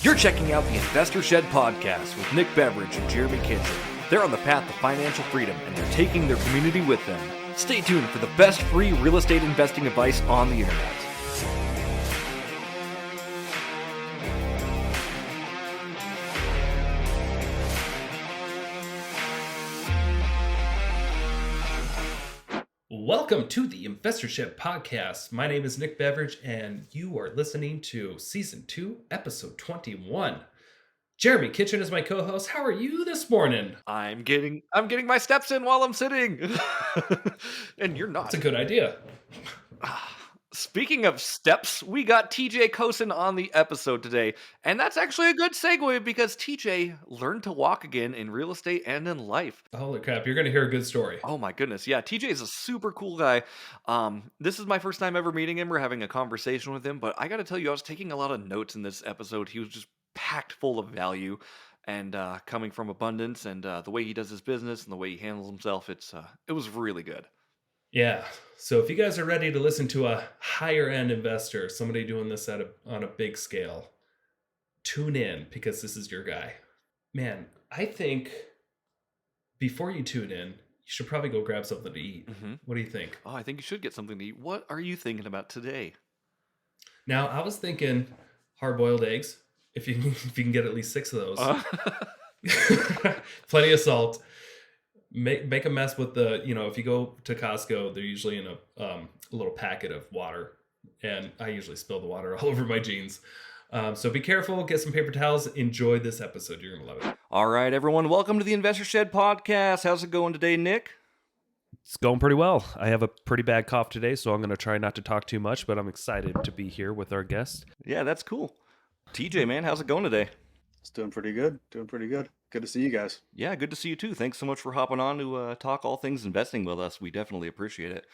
You're checking out the Investor Shed podcast with Nick Beveridge and Jeremy Kitchen. They're on the path to financial freedom and they're taking their community with them. Stay tuned for the best free real estate investing advice on the internet. Welcome to the Investor Shed podcast. My name is Nick Beveridge, and you are listening to Season 2, Episode 21. Jeremy Kitchen is my co-host. How are you this morning? I'm getting my steps in while I'm sitting. And you're not. That's a good idea. Speaking of steps, we got TJ Kosen on the episode today. And that's actually a good segue because TJ learned to walk again in real estate and in life. Holy crap, you're going to hear a good story. Oh my goodness. Yeah, TJ is a super cool guy. This is my first time ever meeting him or having a conversation with him, but I got to tell you, I was taking a lot of notes in this episode. He was just packed full of value and coming from abundance and the way he does his business and the way he handles himself, it was really good. Yeah, so if you guys are ready to listen to a higher end investor, somebody doing this on a big scale, tune in because this is your guy. Man, I think before you tune in, you should probably go grab something to eat. Mm-hmm. What do you think? Oh, I think you should get something to eat. What are you thinking about today? Now, I was thinking hard-boiled eggs, if you can get at least 6 of those. Plenty of salt. Make a mess with if you go to Costco, they're usually in a little packet of water, and I usually spill the water all over my jeans. So be careful, get some paper towels, enjoy this episode. You're going to love it. All right, everyone, welcome to the Investor Shed podcast. How's it going today, Nick? It's going pretty well. I have a pretty bad cough today, so I'm going to try not to talk too much, but I'm excited to be here with our guest. Yeah, that's cool. TJ, man, how's it going today? It's doing pretty good. Good to see you guys. Yeah, good to see you too. Thanks so much for hopping on to talk all things investing with us. We definitely appreciate it.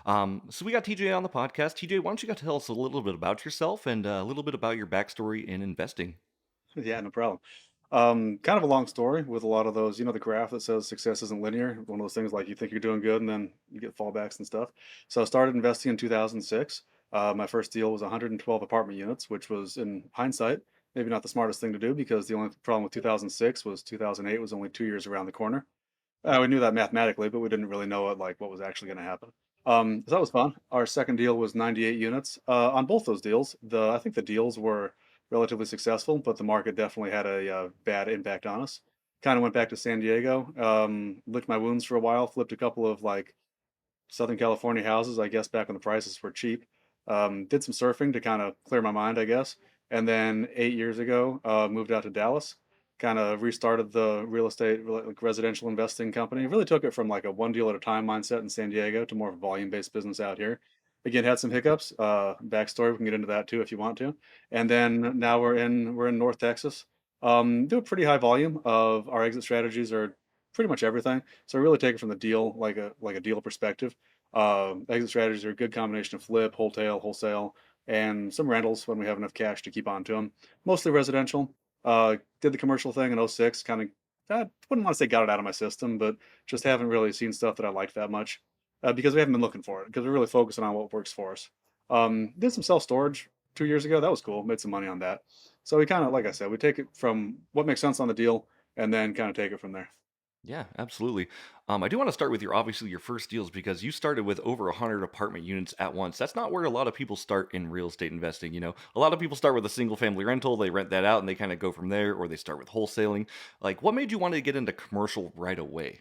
So we got TJ on the podcast. TJ, why don't you tell us a little bit about yourself and a little bit about your backstory in investing? Yeah, no problem. Kind of a long story with a lot of those, the graph that says success isn't linear. One of those things like you think you're doing good and then you get fallbacks and stuff. So I started investing in 2006. My first deal was 112 apartment units, which was, in hindsight, maybe not the smartest thing to do because the only problem with 2006 was 2008 was only 2 years around the corner. We knew that mathematically, but we didn't really know what was actually going to happen. So that was fun. Our second deal was 98 units. On both those deals, I think the deals were relatively successful, but the market definitely had a bad impact on us. Kind of went back to San Diego, licked my wounds for a while, flipped a couple of Southern California houses, I guess, back when the prices were cheap. Did some surfing to kind of clear my mind, I guess. And then 8 years ago, moved out to Dallas, kind of restarted the real estate, residential investing company. Really took it from a one deal at a time mindset in San Diego to more of a volume-based business out here. Again, had some hiccups. Backstory, we can get into that too if you want to. And then now we're in North Texas. Do a pretty high volume of our exit strategies are pretty much everything. So I really take it from the deal, like a deal perspective. Exit strategies are a good combination of flip, wholesale, and some rentals when we have enough cash to keep on to them. Mostly residential. Did the commercial thing in 06, kind of, I wouldn't want to say got it out of my system, but just haven't really seen stuff that I liked that much because we haven't been looking for it, because we're really focusing on what works for us. Did some self-storage 2 years ago. That was cool. Made some money on that. So we kind of, like I said, we take it from what makes sense on the deal and then kind of take it from there. Yeah, absolutely. I do want to start with your first deals because you started with over 100 apartment units at once. That's not where a lot of people start in real estate investing. A lot of people start with a single family rental, they rent that out and they kind of go from there, or they start with wholesaling. What made you want to get into commercial right away?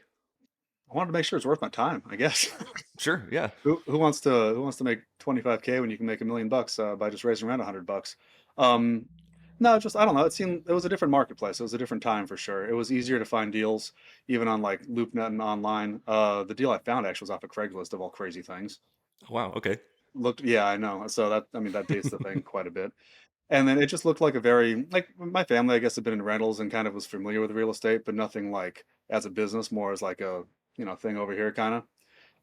I wanted to make sure it's worth my time, I guess. Sure, yeah. Who wants to make 25K when you can make $1 million by just raising rent $100? No, just I don't know. It was a different marketplace. It was a different time for sure. It was easier to find deals, even on LoopNet and online. The deal I found actually was off of Craigslist of all crazy things. Wow, okay. Yeah, I know. So that dates the thing quite a bit. And then it just looked like my family, I guess, had been in rentals and kind of was familiar with real estate, but nothing as a business, more as a thing over here kind of.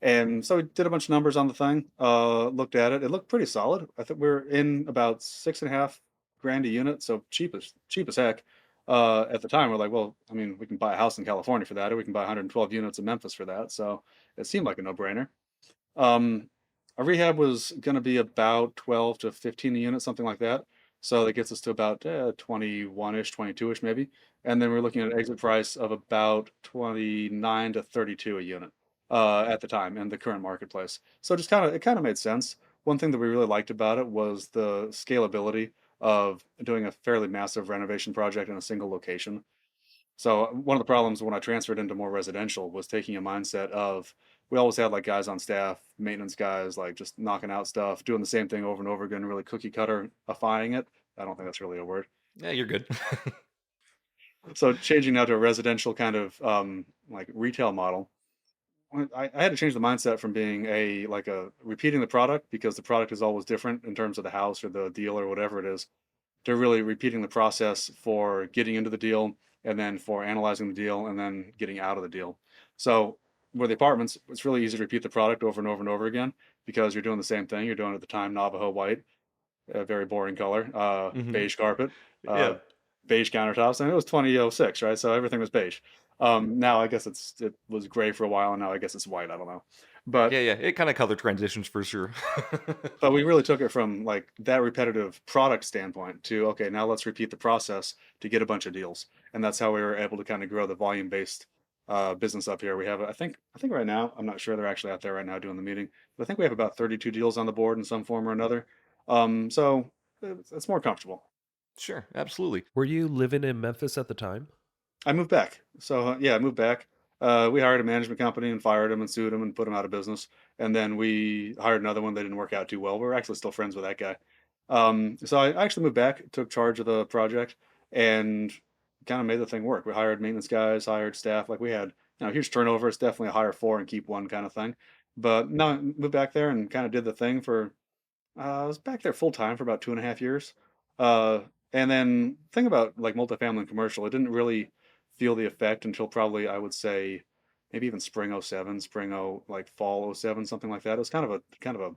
And so we did a bunch of numbers on the thing. Looked at it. It looked pretty solid. I think we're in about 6.5 grand a unit, so cheap as heck. At the time, we're like, well, I mean, we can buy a house in California for that, or we can buy 112 units in Memphis for that. So it seemed like a no-brainer. Our rehab was going to be about 12 to 15 a unit, something like that. So that gets us to about 21-ish, 22-ish maybe. And then we're looking at an exit price of about 29 to 32 a unit at the time in the current marketplace. So just kind of it kind of made sense. One thing that we really liked about it was the scalability of doing a fairly massive renovation project in a single location. So one of the problems when I transferred into more residential was taking a mindset of we always had like guys on staff, maintenance guys, like just knocking out stuff, doing the same thing over and over again, really cookie cutterifying it. I don't think that's really a word. Yeah, you're good. So changing now to a residential kind of like retail model, I had to change the mindset from being a like a repeating the product because the product is always different in terms of the house or the deal or whatever it is to really repeating the process for getting into the deal and then for analyzing the deal and then getting out of the deal. So with the apartments, it's really easy to repeat the product over and over and over again because you're doing the same thing. You're doing it at the time Navajo white, a very boring color, Hmm. beige carpet, uh, Yeah. beige countertops, and it was 2006, right? So everything was beige. Now I guess it was gray for a while, and now I guess it's white. I don't know, but Yeah, yeah. It kind of color transitions for sure. we really took it from like that repetitive product standpoint to okay, now let's repeat the process to get a bunch of deals, and that's how we were able to kind of grow the volume based business up here. We have I think right now I'm not sure they're actually out there right now doing the meeting, but I think we have about 32 deals on the board in some form or another. So it's more comfortable. Sure, absolutely. Were you living in Memphis at the time? I moved back. So yeah, I moved back. We hired a management company and fired him and sued him and put him out of business. And then we hired another one that didn't work out too well. We're actually still friends with that guy. So I actually moved back, took charge of the project, and kind of made the thing work. We hired maintenance guys, hired staff. Like we had, huge turnover. It's definitely a hire four and keep one kind of thing. But no, I moved back there and kind of did the thing for I was back there full time for about 2.5 years. Uh, and then thing about like multifamily and commercial, it didn't really feel the effect until probably I would say maybe even spring '07, like fall '07, something like that. It was kind of a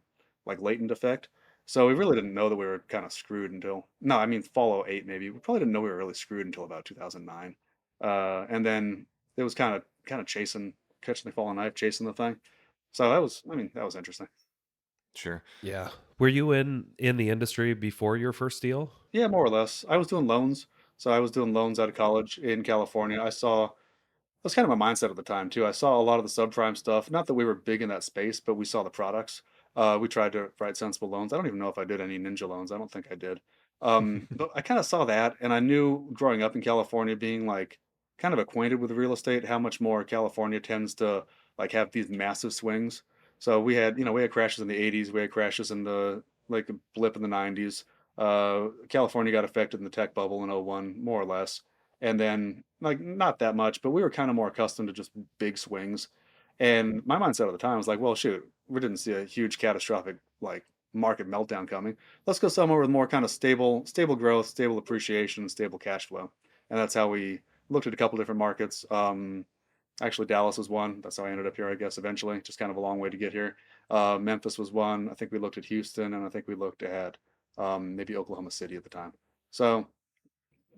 like latent effect. So we really didn't know that we were kind of screwed until no, I mean fall '08 maybe. We probably didn't know we were really screwed until about 2009. And then it was kind of chasing, catching the falling knife, chasing the thing. So that was interesting. Sure. Yeah. Were you in the industry before your first deal? Yeah, more or less. I was doing loans. So I was doing loans out of college in California. That's kind of my mindset at the time too. I saw a lot of the subprime stuff. Not that we were big in that space, but we saw the products. We tried to write sensible loans. I don't even know if I did any ninja loans. I don't think I did. But I kind of saw that, and I knew growing up in California, being like kind of acquainted with real estate, how much more California tends to like have these massive swings. So we had crashes in the '80s, we had crashes in the like a blip in the '90s. California got affected in the tech bubble in '01, more or less, and then like not that much, but we were kind of more accustomed to just big swings. And my mindset at the time was like, well, shoot, we didn't see a huge catastrophic like market meltdown coming. Let's go somewhere with more kind of stable growth, stable appreciation, stable cash flow. And that's how we looked at a couple different markets. Actually, Dallas was one. That's how I ended up here, I guess, eventually. Just kind of a long way to get here. Memphis was one. I think we looked at Houston, and I think we looked at maybe Oklahoma City at the time. So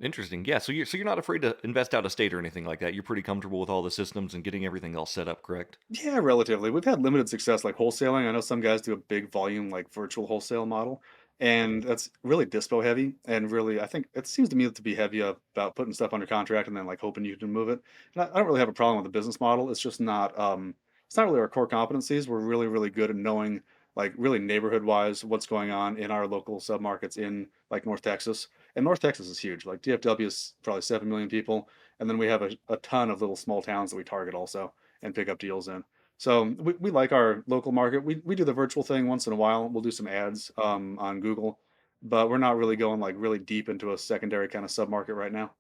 Interesting. Yeah, so you're not afraid to invest out of state or anything like that. You're pretty comfortable with all the systems and getting everything all set up, correct? yeah, relatively. We've had limited success like wholesaling. I know some guys do a big volume like virtual wholesale model, and that's really dispo heavy. And really, I think it seems to me to be heavy about putting stuff under contract and then like hoping you can move it. And I don't really have a problem with the business model. It's not really our core competencies. We're really, really good at knowing like really neighborhood wise what's going on in our local submarkets in like North Texas. And North Texas is huge. Like DFW is probably 7 million people. And then we have a ton of little small towns that we target also and pick up deals in. So we like our local market. We do the virtual thing once in a while. We'll do some ads on Google, but we're not really going like really deep into a secondary kind of submarket right now.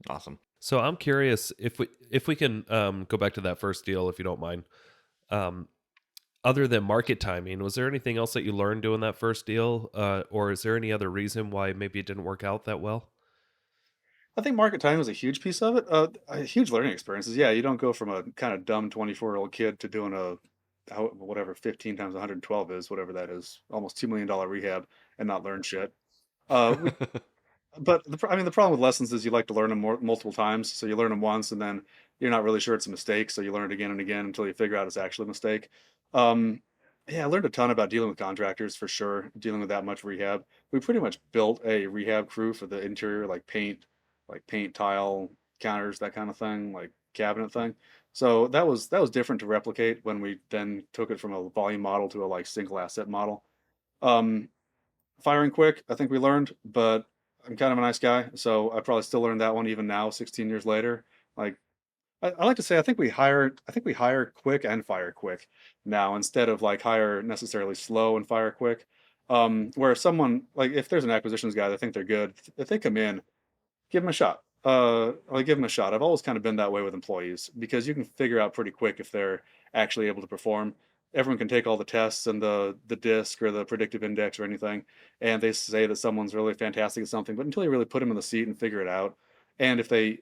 Awesome. So I'm curious if we can go back to that first deal, if you don't mind. Um, Other than market timing, was there anything else that you learned doing that first deal, or is there any other reason why maybe it didn't work out that well? I think market timing was a huge piece of it. A huge learning experiences. Yeah, you don't go from a kind of dumb 24-year-old kid to doing whatever 15 times 112 is, whatever that is, almost $2 million rehab and not learn shit. Uh, but the problem with lessons is you like to learn them multiple times. So you learn them once, and then you're not really sure it's a mistake. So you learn it again and again until you figure out it's actually a mistake. Um, Yeah, I learned a ton about dealing with contractors for sure, dealing with that much rehab. We pretty much built a rehab crew for the interior, like paint, tile, counters, that kind of thing, like cabinet thing. So that was different to replicate when we then took it from a volume model to a like single asset model. Um, Firing quick, I think we learned, but I'm kind of a nice guy, so I probably still learned that one even now, 16 years later. Like I like to say I think we hire quick and fire quick now instead of like hire necessarily slow and fire quick. Where if someone like if there's an acquisitions guy, they think they're good, if they come in, give them a shot. Like give them a shot. I've always kind of been that way with employees because you can figure out pretty quick if they're actually able to perform. Everyone can take all the tests and the disc or the predictive index or anything, and they say that someone's really fantastic at something. But until you really put them in the seat and figure it out, and if they,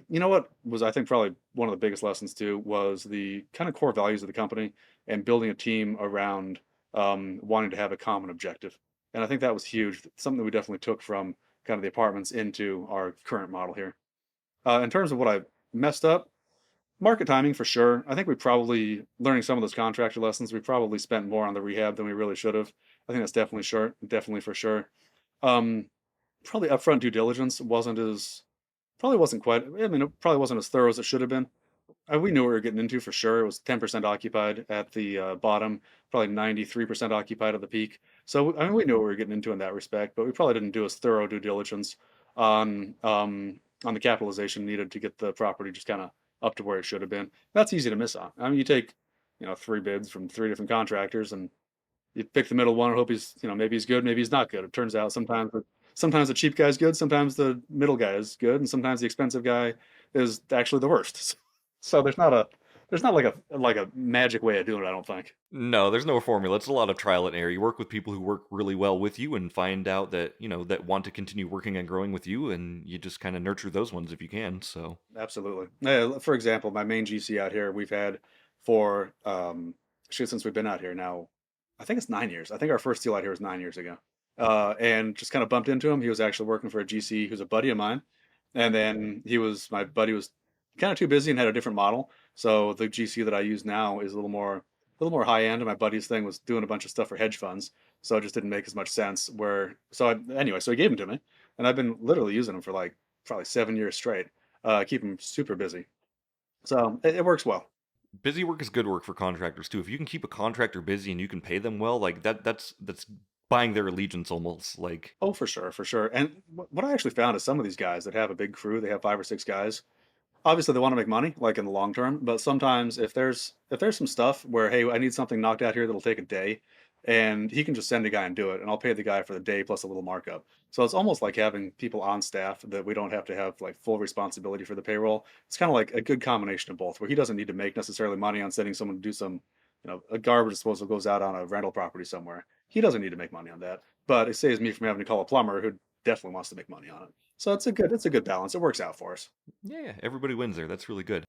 you know what was I think probably one of the biggest lessons too was the kind of core values of the company and building a team around wanting to have a common objective. And I think that was huge. Something that we definitely took from kind of the apartments into our current model here. In terms of what I messed up, market timing for sure. I think we probably learning some of those contractor lessons. We probably spent more on the rehab than we really should have. I think that's definitely sure, definitely for sure. Um, Probably upfront due diligence wasn't quite. I mean, it probably wasn't as thorough as it should have been. We knew what we were getting into for sure. It was 10% occupied at the bottom, probably 93% occupied at the peak. So, I mean, we knew what we were getting into in that respect, but we probably didn't do as thorough due diligence on the capitalization needed to get the property just kind of up to where it should have been. That's easy to miss on. I mean, you take, three bids from three different contractors and you pick the middle one and hope maybe he's good, maybe he's not good. It turns out sometimes the cheap guy's good, sometimes the middle guy is good, and sometimes the expensive guy is actually the worst. So there's not like a magic way of doing it, I don't think. No, there's no formula. It's a lot of trial and error. You work with people who work really well with you and find out that, that want to continue working and growing with you, and you just kind of nurture those ones if you can. So, Absolutely. Yeah, for example, my main GC out here, we've had for since we've been out here now, I think it's 9 years. I think our first deal out here was 9 years ago. And just kind of bumped into him. He was actually working for a GC who's a buddy of mine. And then my buddy was kind of too busy and had a different model. So the GC that I use now is a little more high end. And my buddy's thing was doing a bunch of stuff for hedge funds. So it just didn't make as much sense anyway, so he gave him to me and I've been literally using him for like probably 7 years straight. Keep him super busy. So it works well. busy work is good work for contractors too. If you can keep a contractor busy and you can pay them well, like that's buying their allegiance almost. Like, Oh, for sure, for sure. And what I actually found is some of these guys that have a big crew, they have 5 or 6 guys. Obviously, they want to make money, like in the long term. But sometimes, if there's some stuff where, hey, I need something knocked out here that'll take a day, and he can just send a guy and do it, and I'll pay the guy for the day plus a little markup. So it's almost like having people on staff that we don't have to have like full responsibility for the payroll. It's kind of like a good combination of both, where he doesn't need to make necessarily money on sending someone to do some, a garbage disposal goes out on a rental property somewhere. He doesn't need to make money on that, but it saves me from having to call a plumber who definitely wants to make money on it. So it's a good balance. It works out for us. yeah, everybody wins there. That's really good.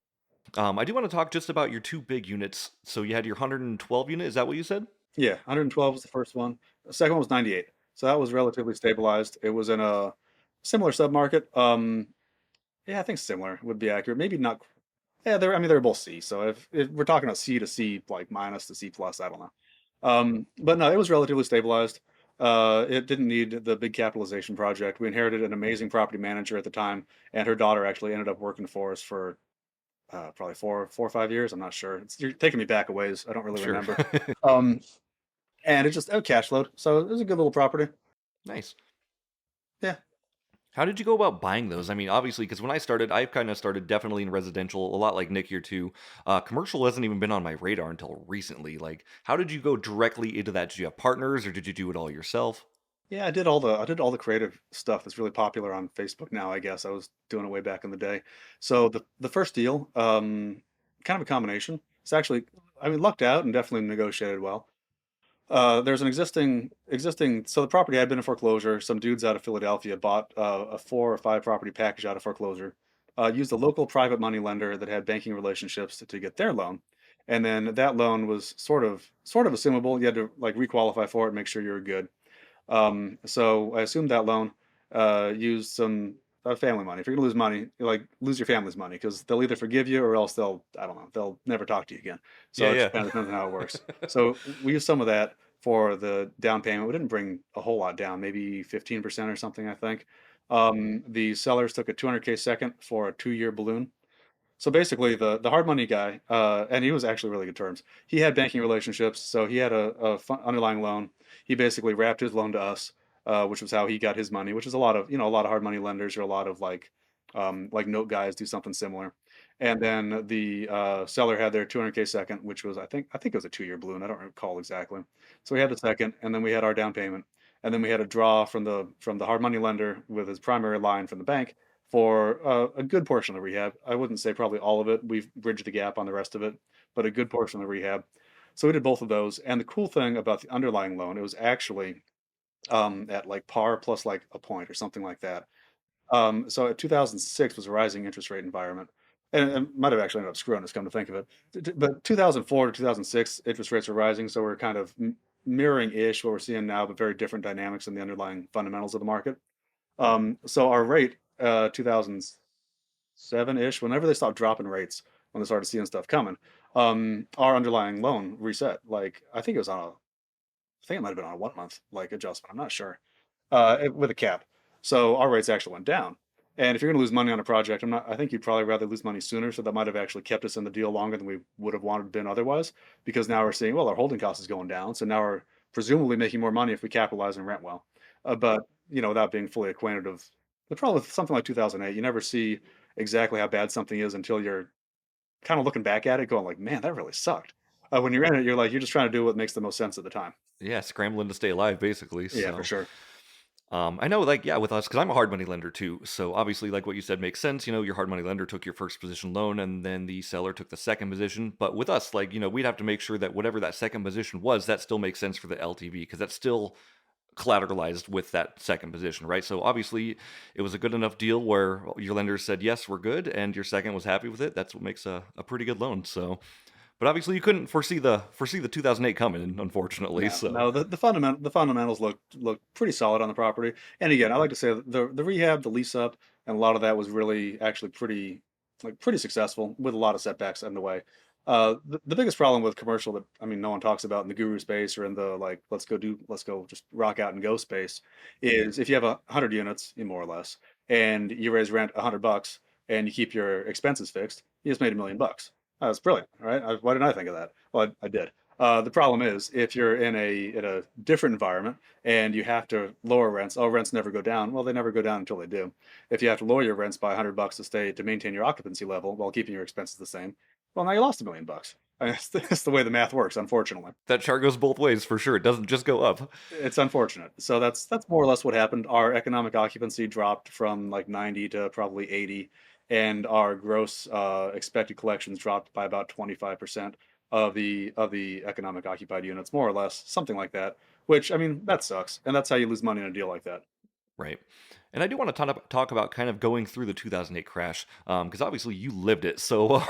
I do want to talk just about your two big units. So you had your 112 unit. Is that what you said? Yeah, 112 was the first one. The second one was 98. So that was relatively stabilized. It was in a similar submarket. Yeah, I think similar would be accurate. Maybe not. Yeah, they're both C. So if we're talking about C to C, like minus to C plus, I don't know. But no, it was relatively stabilized. It didn't need the big capitalization project. We inherited an amazing property manager at the time, and her daughter actually ended up working for us for probably 4 or 5 years. I'm not sure. You're taking me back a ways. I don't really Sure. remember. Um, and it cash flowed, so it was a good little property. Nice. Yeah, How did you go about buying those? I mean, obviously, because when I started, I kind of started definitely in residential, a lot like Nick here too. Commercial hasn't even been on my radar until recently. Like, how did you go directly into that? Did you have partners, or did you do it all yourself? yeah. I did all the creative stuff that's really popular on Facebook now. I guess I was doing it way back in the day. So the first deal, kind of a combination. It's actually, I mean, lucked out and definitely negotiated well. There's an existing. So the property had been in foreclosure. Some dudes out of Philadelphia bought a 4 or 5 property package out of foreclosure. Used a local private money lender that had banking relationships to get their loan, and then that loan was sort of assumable. You had to like requalify for it, make sure you were good. So I assumed that loan. Used some family money. If you're gonna lose money, like lose your family's money because they'll either forgive you or else they'll, I don't know, they'll never talk to you again. So Yeah, it just yeah. depends on how it works. So we use some of that for the down payment. We didn't bring a whole lot down, maybe 15% or something, I think. The sellers took a 200K second for a 2-year balloon. So basically, the hard money guy, and he was actually really good terms. He had banking relationships, so he had underlying loan. He basically wrapped his loan to us, which was how he got his money. Which is a lot of, a lot of hard money lenders or a lot of like note guys do something similar. And then the seller had their 200K second, which was I think it was a 2-year balloon. I don't recall exactly. So we had the second, and then we had our down payment, and then we had a draw from the hard money lender with his primary line from the bank for a good portion of the rehab. I wouldn't say probably all of it. We've bridged the gap on the rest of it, but a good portion of the rehab. So we did both of those. And the cool thing about the underlying loan, it was actually at like par plus like a point or something like that. So 2006 was a rising interest rate environment. And it might have actually ended up screwing us, come to think of it. But 2004 to 2006, interest rates were rising. So we're kind of mirroring ish what we're seeing now, but very different dynamics in the underlying fundamentals of the market. So our rate, 2007-ish, whenever they stopped dropping rates, when they started seeing stuff coming, our underlying loan reset. Like I think it might have been on a 1 month like adjustment. I'm not sure, with a cap. So our rates actually went down. And if you're going to lose money on a project, I think you'd probably rather lose money sooner. So that might have actually kept us in the deal longer than we would have wanted been otherwise, because now we're seeing, well, our holding cost is going down. So now we're presumably making more money if we capitalize and rent well. But, without being fully acquainted of the problem with something like 2008, you never see exactly how bad something is until you're kind of looking back at it going like, man, that really sucked. When you're in it, you're just trying to do what makes the most sense at the time. Yeah, scrambling to stay alive, basically. Yeah, for So, sure. I know, like, yeah, with us, because I'm a hard money lender too. So obviously, like what you said makes sense. Your hard money lender took your first position loan, and then the seller took the second position. But with us, like, we'd have to make sure that whatever that second position was, that still makes sense for the LTV, because that's still collateralized with that second position, right? So obviously, it was a good enough deal where your lender said yes, we're good, and your second was happy with it. That's what makes a pretty good loan. So, but obviously, you couldn't foresee the 2008 coming, unfortunately. No, So no, the fundamentals look pretty solid on the property. And again, I like to say that the rehab, the lease up, and a lot of that was really actually pretty successful with a lot of setbacks in the way. The biggest problem with commercial that I mean no one talks about in the guru space or in the like let's go just rock out and go space is if you have 100 units, more or less, and you raise rent $100 and you keep your expenses fixed, you just made $1 million. That's brilliant, right? Why didn't I think of that? Well, I did. The problem is if you're in a different environment and you have to lower rents, oh, rents never go down. Well, they never go down until they do. If you have to lower your rents by $100 to maintain your occupancy level while keeping your expenses the same, well, now you lost $1 million. I mean, that's the way the math works, unfortunately. that chart goes both ways for sure. It doesn't just go up. It's unfortunate. So that's more or less what happened. Our economic occupancy dropped from like 90 to probably 80, and our gross expected collections dropped by about 25% of the economic occupied units, more or less, something like that. Which I mean, that sucks, and that's how you lose money on a deal like that. Right. And I do want to talk about kind of going through the 2008 crash, because obviously you lived it. So,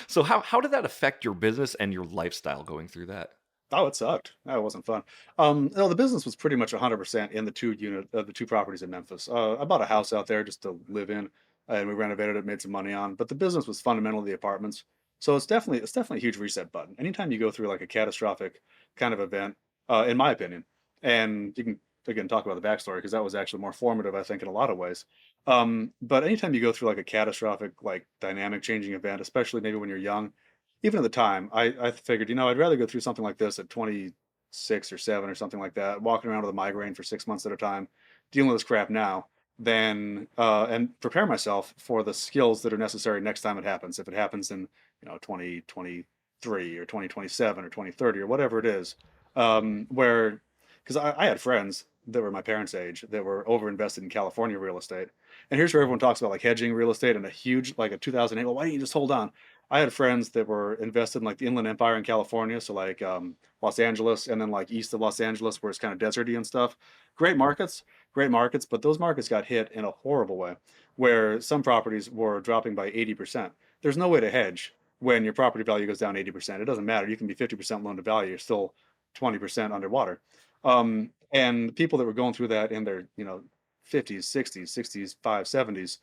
so how did that affect your business and your lifestyle going through that? Oh, it sucked. That wasn't fun. No, the business was pretty much 100% in the two properties in Memphis. I bought a house out there just to live in, and we renovated it, made some money on. But the business was fundamentally the apartments. So it's definitely a huge reset button. Anytime you go through like a catastrophic kind of event, in my opinion, and you can again talk about the backstory because that was actually more formative, I think, in a lot of ways. But anytime you go through like a catastrophic, like dynamic changing event, especially maybe when you're young, even at the time, I figured, I'd rather go through something like this at 26 or 7 or something like that, walking around with a migraine for 6 months at a time, dealing with this crap now, than and prepare myself for the skills that are necessary next time it happens. If it happens in 2023 or 2027 or 2030 or whatever it is, where because I had friends that were my parents' age that were overinvested in California real estate. And here's where everyone talks about like hedging real estate and a huge like a 2008. Well, why don't you just hold on? I had friends that were invested in like the Inland Empire in California, so like Los Angeles, and then like east of Los Angeles, where it's kind of deserty and stuff. Great markets, great markets, but those markets got hit in a horrible way, where some properties were dropping by 80%. There's no way to hedge when your property value goes down 80%. It doesn't matter. You can be 50% loan to value, you're still 20% underwater. And people that were going through that in their 50s, 60s, 65, 70s,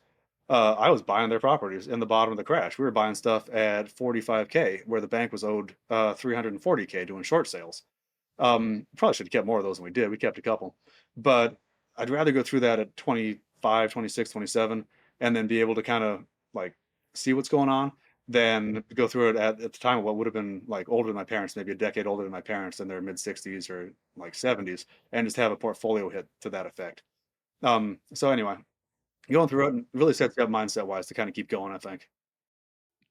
I was buying their properties in the bottom of the crash. We were buying stuff at 45K where the bank was owed 340K doing short sales. Probably should have kept more of those than we did. We kept a couple, but I'd rather go through that at 25, 26, 27, and then be able to kind of like see what's going on than go through it at the time of what would have been like older than my parents, maybe a decade older than my parents in their mid 60s or like 70s, and just have a portfolio hit to that effect. So anyway, going through it really sets you up mindset wise to kind of keep going, I think.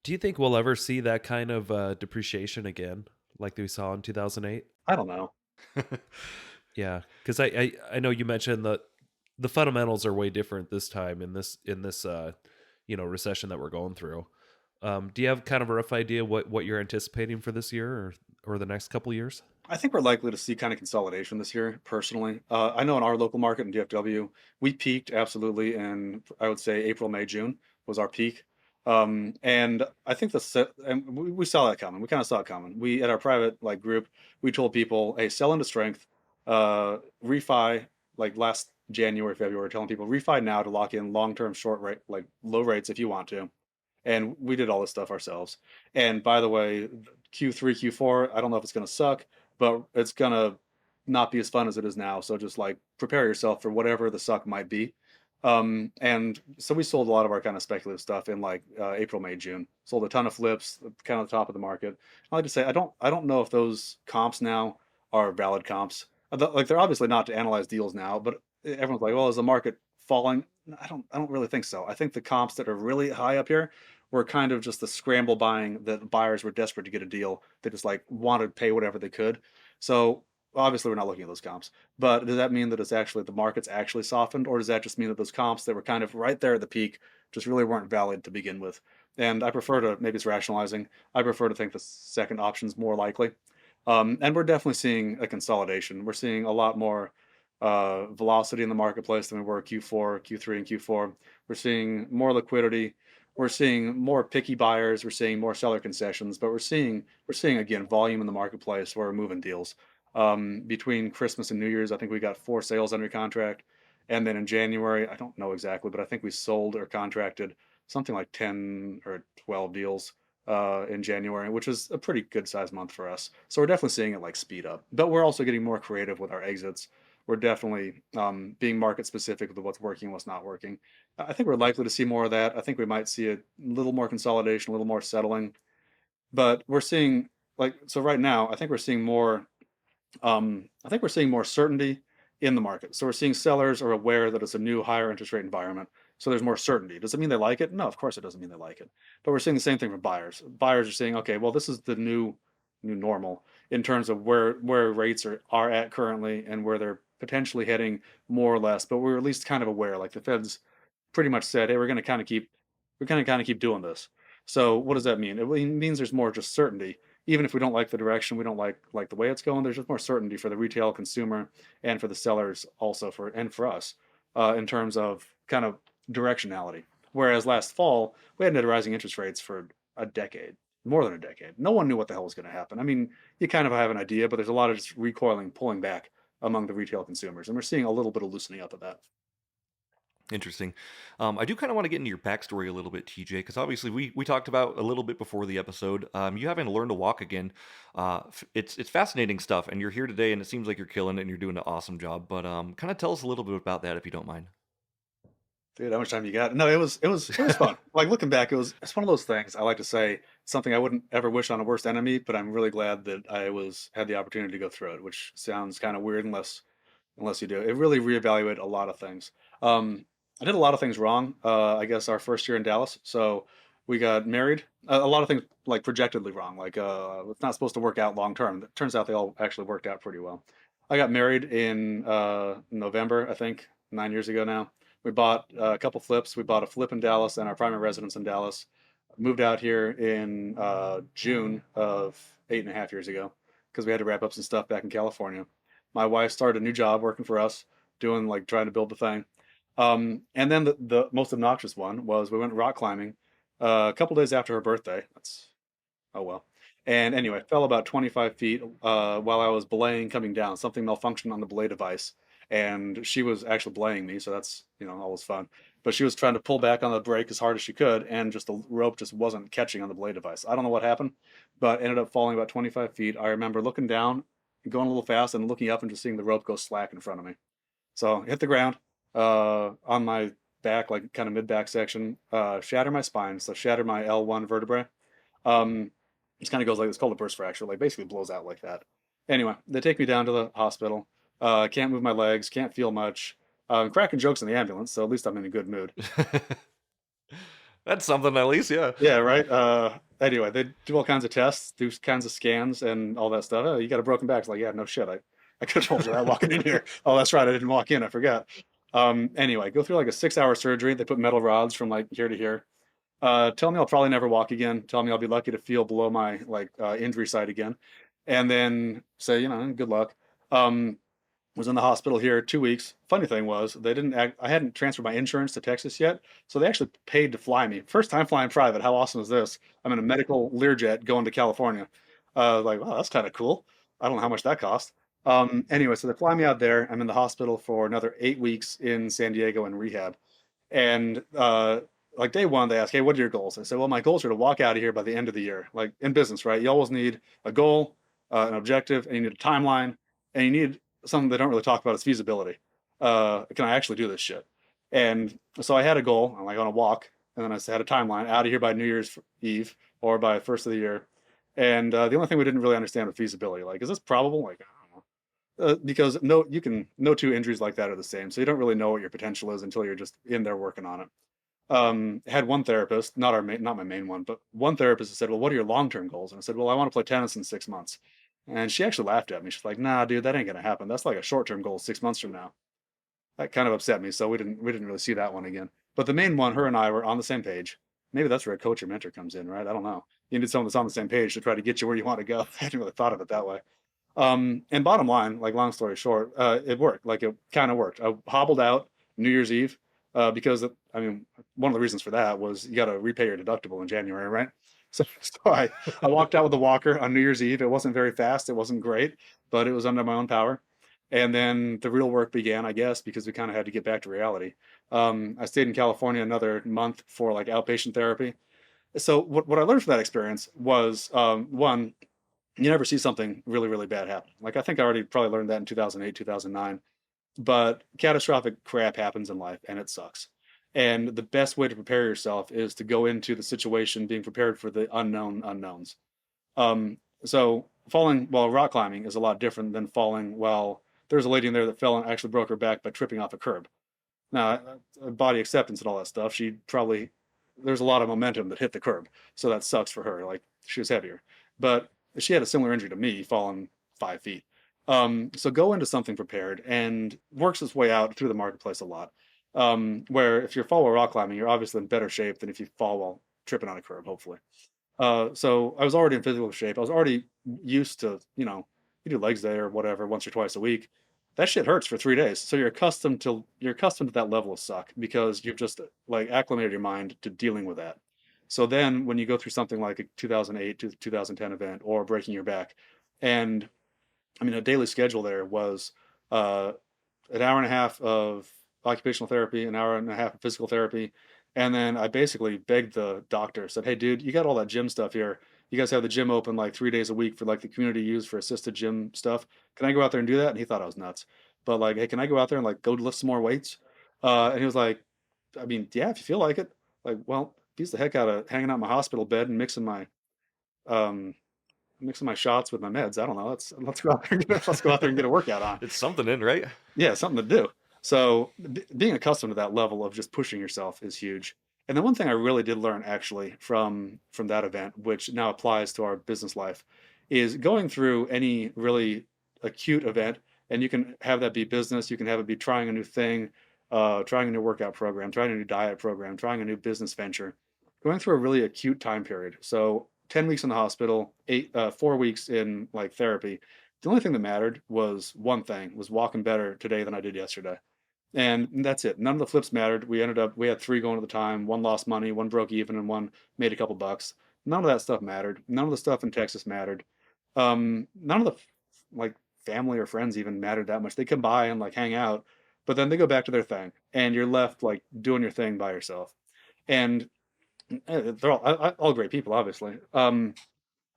Do you think we'll ever see that kind of depreciation again, like we saw in 2008? I don't know. Yeah, because I know you mentioned that the fundamentals are way different this time in this recession that we're going through. Do you have kind of a rough idea what you're anticipating for this year or the next couple years? I think we're likely to see kind of consolidation this year, personally. I know in our local market in DFW, we peaked absolutely in, I would say, April, May, June was our peak. And I think and we saw that coming. We kind of saw it coming. We, at our private like group, we told people, hey, sell into strength, refi, like last January, February, telling people refi now to lock in long-term short rate, like low rates if you want to. And we did all this stuff ourselves. And by the way, Q3, Q4, I don't know if it's going to suck, but it's going to not be as fun as it is now. So just like prepare yourself for whatever the suck might be. And so we sold a lot of our kind of speculative stuff in like April, May, June. Sold a ton of flips, kind of the top of the market. I like to say I don't know if those comps now are valid comps. Like they're obviously not to analyze deals now, but everyone's like, well, is the market falling? I don't really think so. I think the comps that are really high up here were kind of just the scramble buying that buyers were desperate to get a deal. They just like wanted to pay whatever they could. So obviously we're not looking at those comps. But does that mean that it's actually the market's actually softened, or does that just mean that those comps that were kind of right there at the peak just really weren't valid to begin with? And I prefer to maybe it's rationalizing. I prefer to think the second option's more likely. And we're definitely seeing a consolidation. We're seeing a lot more velocity in the marketplace than we were Q4, Q3, and Q4. We're seeing more liquidity. We're seeing more picky buyers. We're seeing more seller concessions, but we're seeing again volume in the marketplace where we're moving deals. Between Christmas and New Year's, I think we got 4 sales under contract, and then in January, I don't know exactly, but I think we sold or contracted something like 10 or 12 deals in January, which was a pretty good sized month for us. So we're definitely seeing it like speed up, but we're also getting more creative with our exits. We're definitely being market specific with what's working, what's not working. I think we're likely to see more of that. I think we might see a little more consolidation, a little more settling, but we're seeing like so right now. I think we're seeing more certainty in the market. So we're seeing sellers are aware that it's a new higher interest rate environment. So there's more certainty. Does it mean they like it? No, of course it doesn't mean they like it. But we're seeing the same thing from buyers. Buyers are saying, okay, well, this is the new normal in terms of where rates are at currently and where they're potentially heading more or less. But we're at least kind of aware. Like the Fed's pretty much said, hey, we're going to kind of keep doing this. So what does that mean? It means there's more just certainty. Even if we don't like the direction, we don't like the way it's going. There's just more certainty for the retail consumer and for the sellers, also for us, in terms of kind of directionality. Whereas last fall we had net rising interest rates for a decade, more than a decade. No one knew what the hell was going to happen. I mean, you kind of have an idea, but there's a lot of just recoiling, pulling back among the retail consumers, and we're seeing a little bit of loosening up of that. Interesting. I do kind of want to get into your backstory a little bit, TJ, because obviously we talked about a little bit before the episode. You having to learn to walk again. It's fascinating stuff, and you're here today, and it seems like you're killing it, and you're doing an awesome job. But kind of tell us a little bit about that, if you don't mind. Dude, how much time you got? No, it was fun. Like looking back, it's one of those things. I like to say something I wouldn't ever wish on a worst enemy, but I'm really glad that had the opportunity to go through it, which sounds kind of weird unless you do. It really reevaluated a lot of things. I did a lot of things wrong. I guess our first year in Dallas, so we got married. A lot of things like projectedly wrong, like it's not supposed to work out long term. It turns out they all actually worked out pretty well. I got married in November, I think, 9 years ago now. We bought a couple flips. We bought a flip in Dallas and our primary residence in Dallas. Moved out here in June of 8.5 years ago because we had to wrap up some stuff back in California. My wife started a new job working for us, doing like trying to build the thing. And then the most obnoxious one was we went rock climbing a couple days after her birthday. That's oh well. And anyway, fell about 25 feet while I was belaying coming down. Something malfunctioned on the belay device, and she was actually belaying me, so that's, always fun. But she was trying to pull back on the brake as hard as she could, and just the rope just wasn't catching on the belay device. I don't know what happened, but ended up falling about 25 feet. I remember looking down, going a little fast, and looking up and just seeing the rope go slack in front of me. So hit the ground on my back, like kind of mid back section, shatter my spine, so shatter my L1 vertebrae. Um, just kind of goes like it's called a burst fracture, like basically blows out like that. Anyway, they take me down to the hospital. Can't move my legs, can't feel much. Cracking jokes in the ambulance, so at least I'm in a good mood. That's something at least, yeah. Yeah, right. Anyway, they do all kinds of tests, do kinds of scans and all that stuff. Oh, you got a broken back. It's like, yeah, no shit. I could have told you that walking in here. Oh, that's right. I didn't walk in. I forgot. Anyway, go through like a 6-hour surgery. They put metal rods from like here to here. Tell me I'll probably never walk again. Tell me I'll be lucky to feel below my like injury site again, and then say, good luck. Was in the hospital here 2 weeks. Funny thing was they didn't I hadn't transferred my insurance to Texas yet, so they actually paid to fly me. First time flying private. How awesome is this? I'm in a medical Learjet going to California. Like, wow, that's kind of cool. I don't know how much that cost. Anyway, so they fly me out there. I'm in the hospital for another 8 weeks in San Diego in rehab. And like day one, they ask, "Hey, what are your goals?" I said, "Well, my goals are to walk out of here by the end of the year." Like in business, right? You always need a goal, an objective, and you need a timeline, and you need something they don't really talk about is feasibility. Can I actually do this shit? And so I had a goal. I'm like on a walk, and then I had a timeline out of here by New Year's Eve or by first of the year. And the only thing we didn't really understand was feasibility. Like, is this probable? Like, I don't know. Because no two injuries like that are the same. So you don't really know what your potential is until you're just in there working on it. Had one therapist, not my main one, but one therapist that said, "Well, what are your long-term goals?" And I said, "Well, I want to play tennis in 6 months." And she actually laughed at me. She's like, "Nah, dude, that ain't gonna happen. That's like a short-term goal 6 months from now." That kind of upset me, so we didn't really see that one again. But the main one, her and I were on the same page. Maybe that's where a coach or mentor comes in, right? I don't know. You need someone that's on the same page to try to get you where you want to go. I hadn't really thought of it that way. And bottom line, like long story short, it worked. Like it kind of worked. I hobbled out New Year's Eve because I mean, one of the reasons for that was you got to repay your deductible in January, right? So I walked out with the walker on New Year's Eve. It wasn't very fast. It wasn't great, but it was under my own power. And then the real work began, I guess, because we kind of had to get back to reality. I stayed in California another month for like outpatient therapy. So what I learned from that experience was one, you never see something really, really bad happen. Like I think I already probably learned that in 2008, 2009. But catastrophic crap happens in life and it sucks. And the best way to prepare yourself is to go into the situation being prepared for the unknown unknowns. So falling while rock climbing is a lot different than falling while there's a lady in there that fell and actually broke her back by tripping off a curb. Now, body acceptance and all that stuff, she probably, there's a lot of momentum that hit the curb. So that sucks for her. Like she was heavier. But she had a similar injury to me, falling 5 feet. So go into something prepared and works its way out through the marketplace a lot. Where if you're fall while rock climbing, you're obviously in better shape than if you fall while tripping on a curb, hopefully. So I was already in physical shape. I was already used to, you do legs day or whatever once or twice a week. That shit hurts for 3 days. So you're accustomed to that level of suck because you've just like acclimated your mind to dealing with that. So then when you go through something like a 2008 to 2010 event or breaking your back, and I mean a daily schedule there was uh, an hour and a half of occupational therapy, an hour and a half of physical therapy, and then I basically begged the doctor, said, "Hey, dude, you got all that gym stuff here. You guys have the gym open like 3 days a week for like the community use for assisted gym stuff. Can I go out there and do that?" And he thought I was nuts, but like, "Hey, can I go out there and like go lift some more weights?" And he was like, "I mean, yeah, if you feel like it." Like, well, beats the heck out of hanging out in my hospital bed and um, mixing my shots with my meds. I don't know. Let's go out there and let's go out there and get a workout on. It's something in, right? Yeah, something to do. So being accustomed to that level of just pushing yourself is huge. And the one thing I really did learn actually from that event, which now applies to our business life, is going through any really acute event, and you can have that be business, you can have it be trying a new thing, trying a new workout program, trying a new diet program, trying a new business venture, going through a really acute time period. So 10 weeks in the hospital, 4 weeks in like therapy. The only thing that mattered was one thing, was walking better today than I did yesterday. And that's it. None of the flips mattered. We had three going at the time. One lost money, one broke even, and one made a couple bucks. None of that stuff mattered. None of the stuff in Texas mattered. None of the like family or friends even mattered that much. They come by and like hang out, but then they go back to their thing, and you're left like doing your thing by yourself. And they're all great people, obviously.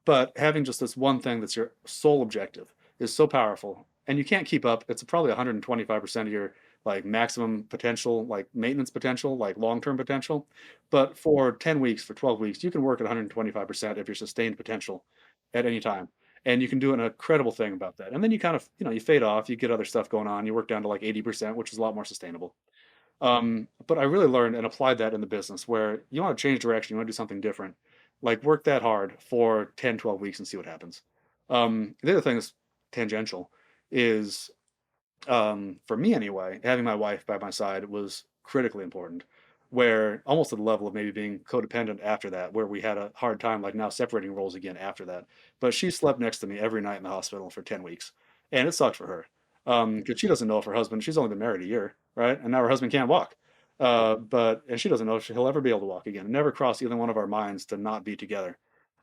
But having just this one thing that's your sole objective is so powerful, and you can't keep up. It's probably 125% of your like maximum potential, like maintenance potential, like long-term potential. But for 10 weeks, for 12 weeks, you can work at 125% of your sustained potential at any time. And you can do an incredible thing about that. And then you kind of, you fade off, you get other stuff going on, you work down to like 80%, which is a lot more sustainable. But I really learned and applied that in the business where you want to change direction, you want to do something different. Like work that hard for 10, 12 weeks and see what happens. The other thing that's tangential is for me anyway, having my wife by my side was critically important. Where almost at the level of maybe being codependent after that, where we had a hard time like now separating roles again after that. But she slept next to me every night in the hospital for 10 weeks. And it sucked for her. Because she doesn't know if her husband, she's only been married a year, right? And now her husband can't walk. And she doesn't know if he'll ever be able to walk again. It never crossed either one of our minds to not be together.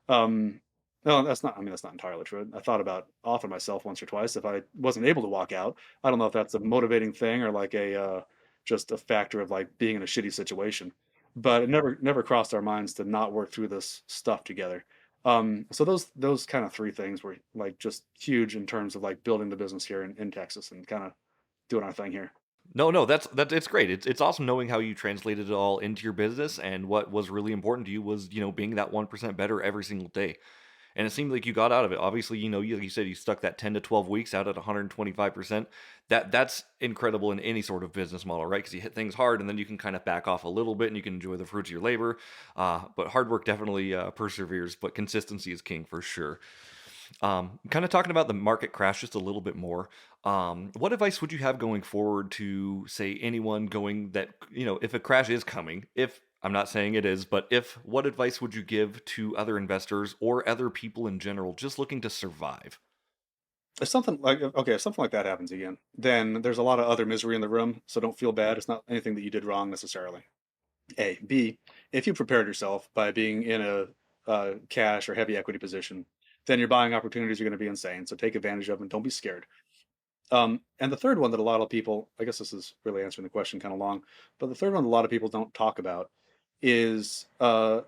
Um, no, that's not. I mean, that's not entirely true. I thought about offing myself once or twice if I wasn't able to walk out. I don't know if that's a motivating thing or like a just a factor of like being in a shitty situation. But it never crossed our minds to not work through this stuff together. So those kind of three things were like just huge in terms of like building the business here in Texas and kind of doing our thing here. No, no, that's it's great. It's awesome knowing how you translated it all into your business, and what was really important to you was, being that 1% better every single day. And it seemed like you got out of it. Obviously, you said you stuck that 10 to 12 weeks out at 125%. That's incredible in any sort of business model, right? Because you hit things hard and then you can kind of back off a little bit and you can enjoy the fruits of your labor. But hard work definitely perseveres, but consistency is king for sure. Kind of talking about the market crash just a little bit more. What advice would you have going forward to say anyone going that, if a crash is coming, if I'm not saying it is, but if, what advice would you give to other investors or other people in general just looking to survive? If something like okay, if something like that happens again, then there's a lot of other misery in the room, so don't feel bad. It's not anything that you did wrong necessarily. A. B. If you prepared yourself by being in a cash or heavy equity position, then your buying opportunities are going to be insane. So take advantage of them. Don't be scared. And the third one that a lot of people, I guess this is really answering the question kind of long, but the third one that a lot of people don't talk about is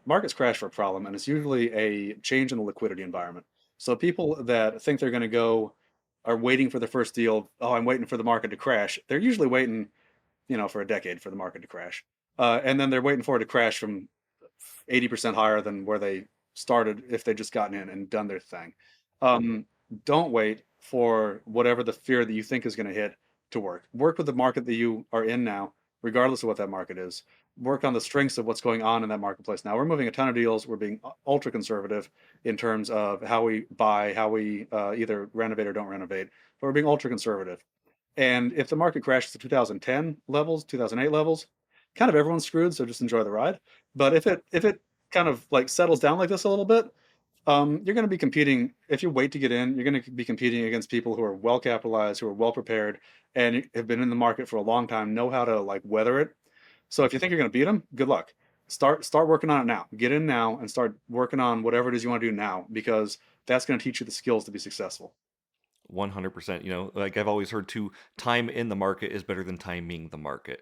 markets crash for a problem, and it's usually a change in the liquidity environment. So people that think they're going to go are waiting for the first deal. Oh, I'm waiting for the market to crash. They're usually waiting, for a decade for the market to crash, and then they're waiting for it to crash from 80% higher than where they started if they just gotten in and done their thing. Um, don't wait for whatever the fear that you think is going to hit to work. Work with the market that you are in now, regardless of what that market is. Work on the strengths of what's going on in that marketplace now. We're moving a ton of deals. We're being ultra conservative in terms of how we buy, how we either renovate or don't renovate, but we're being ultra conservative. And if the market crashes to 2010 levels, 2008 levels, kind of everyone's screwed. So just enjoy the ride. But if it kind of like settles down like this a little bit, you're going to be competing. If you wait to get in, you're going to be competing against people who are well capitalized, who are well prepared, and have been in the market for a long time, know how to like weather it. So if you think you're going to beat them, good luck. Start working on it now. Get in now and start working on whatever it is you want to do now, because that's going to teach you the skills to be successful. 100%. Like I've always heard too, time in the market is better than timing the market.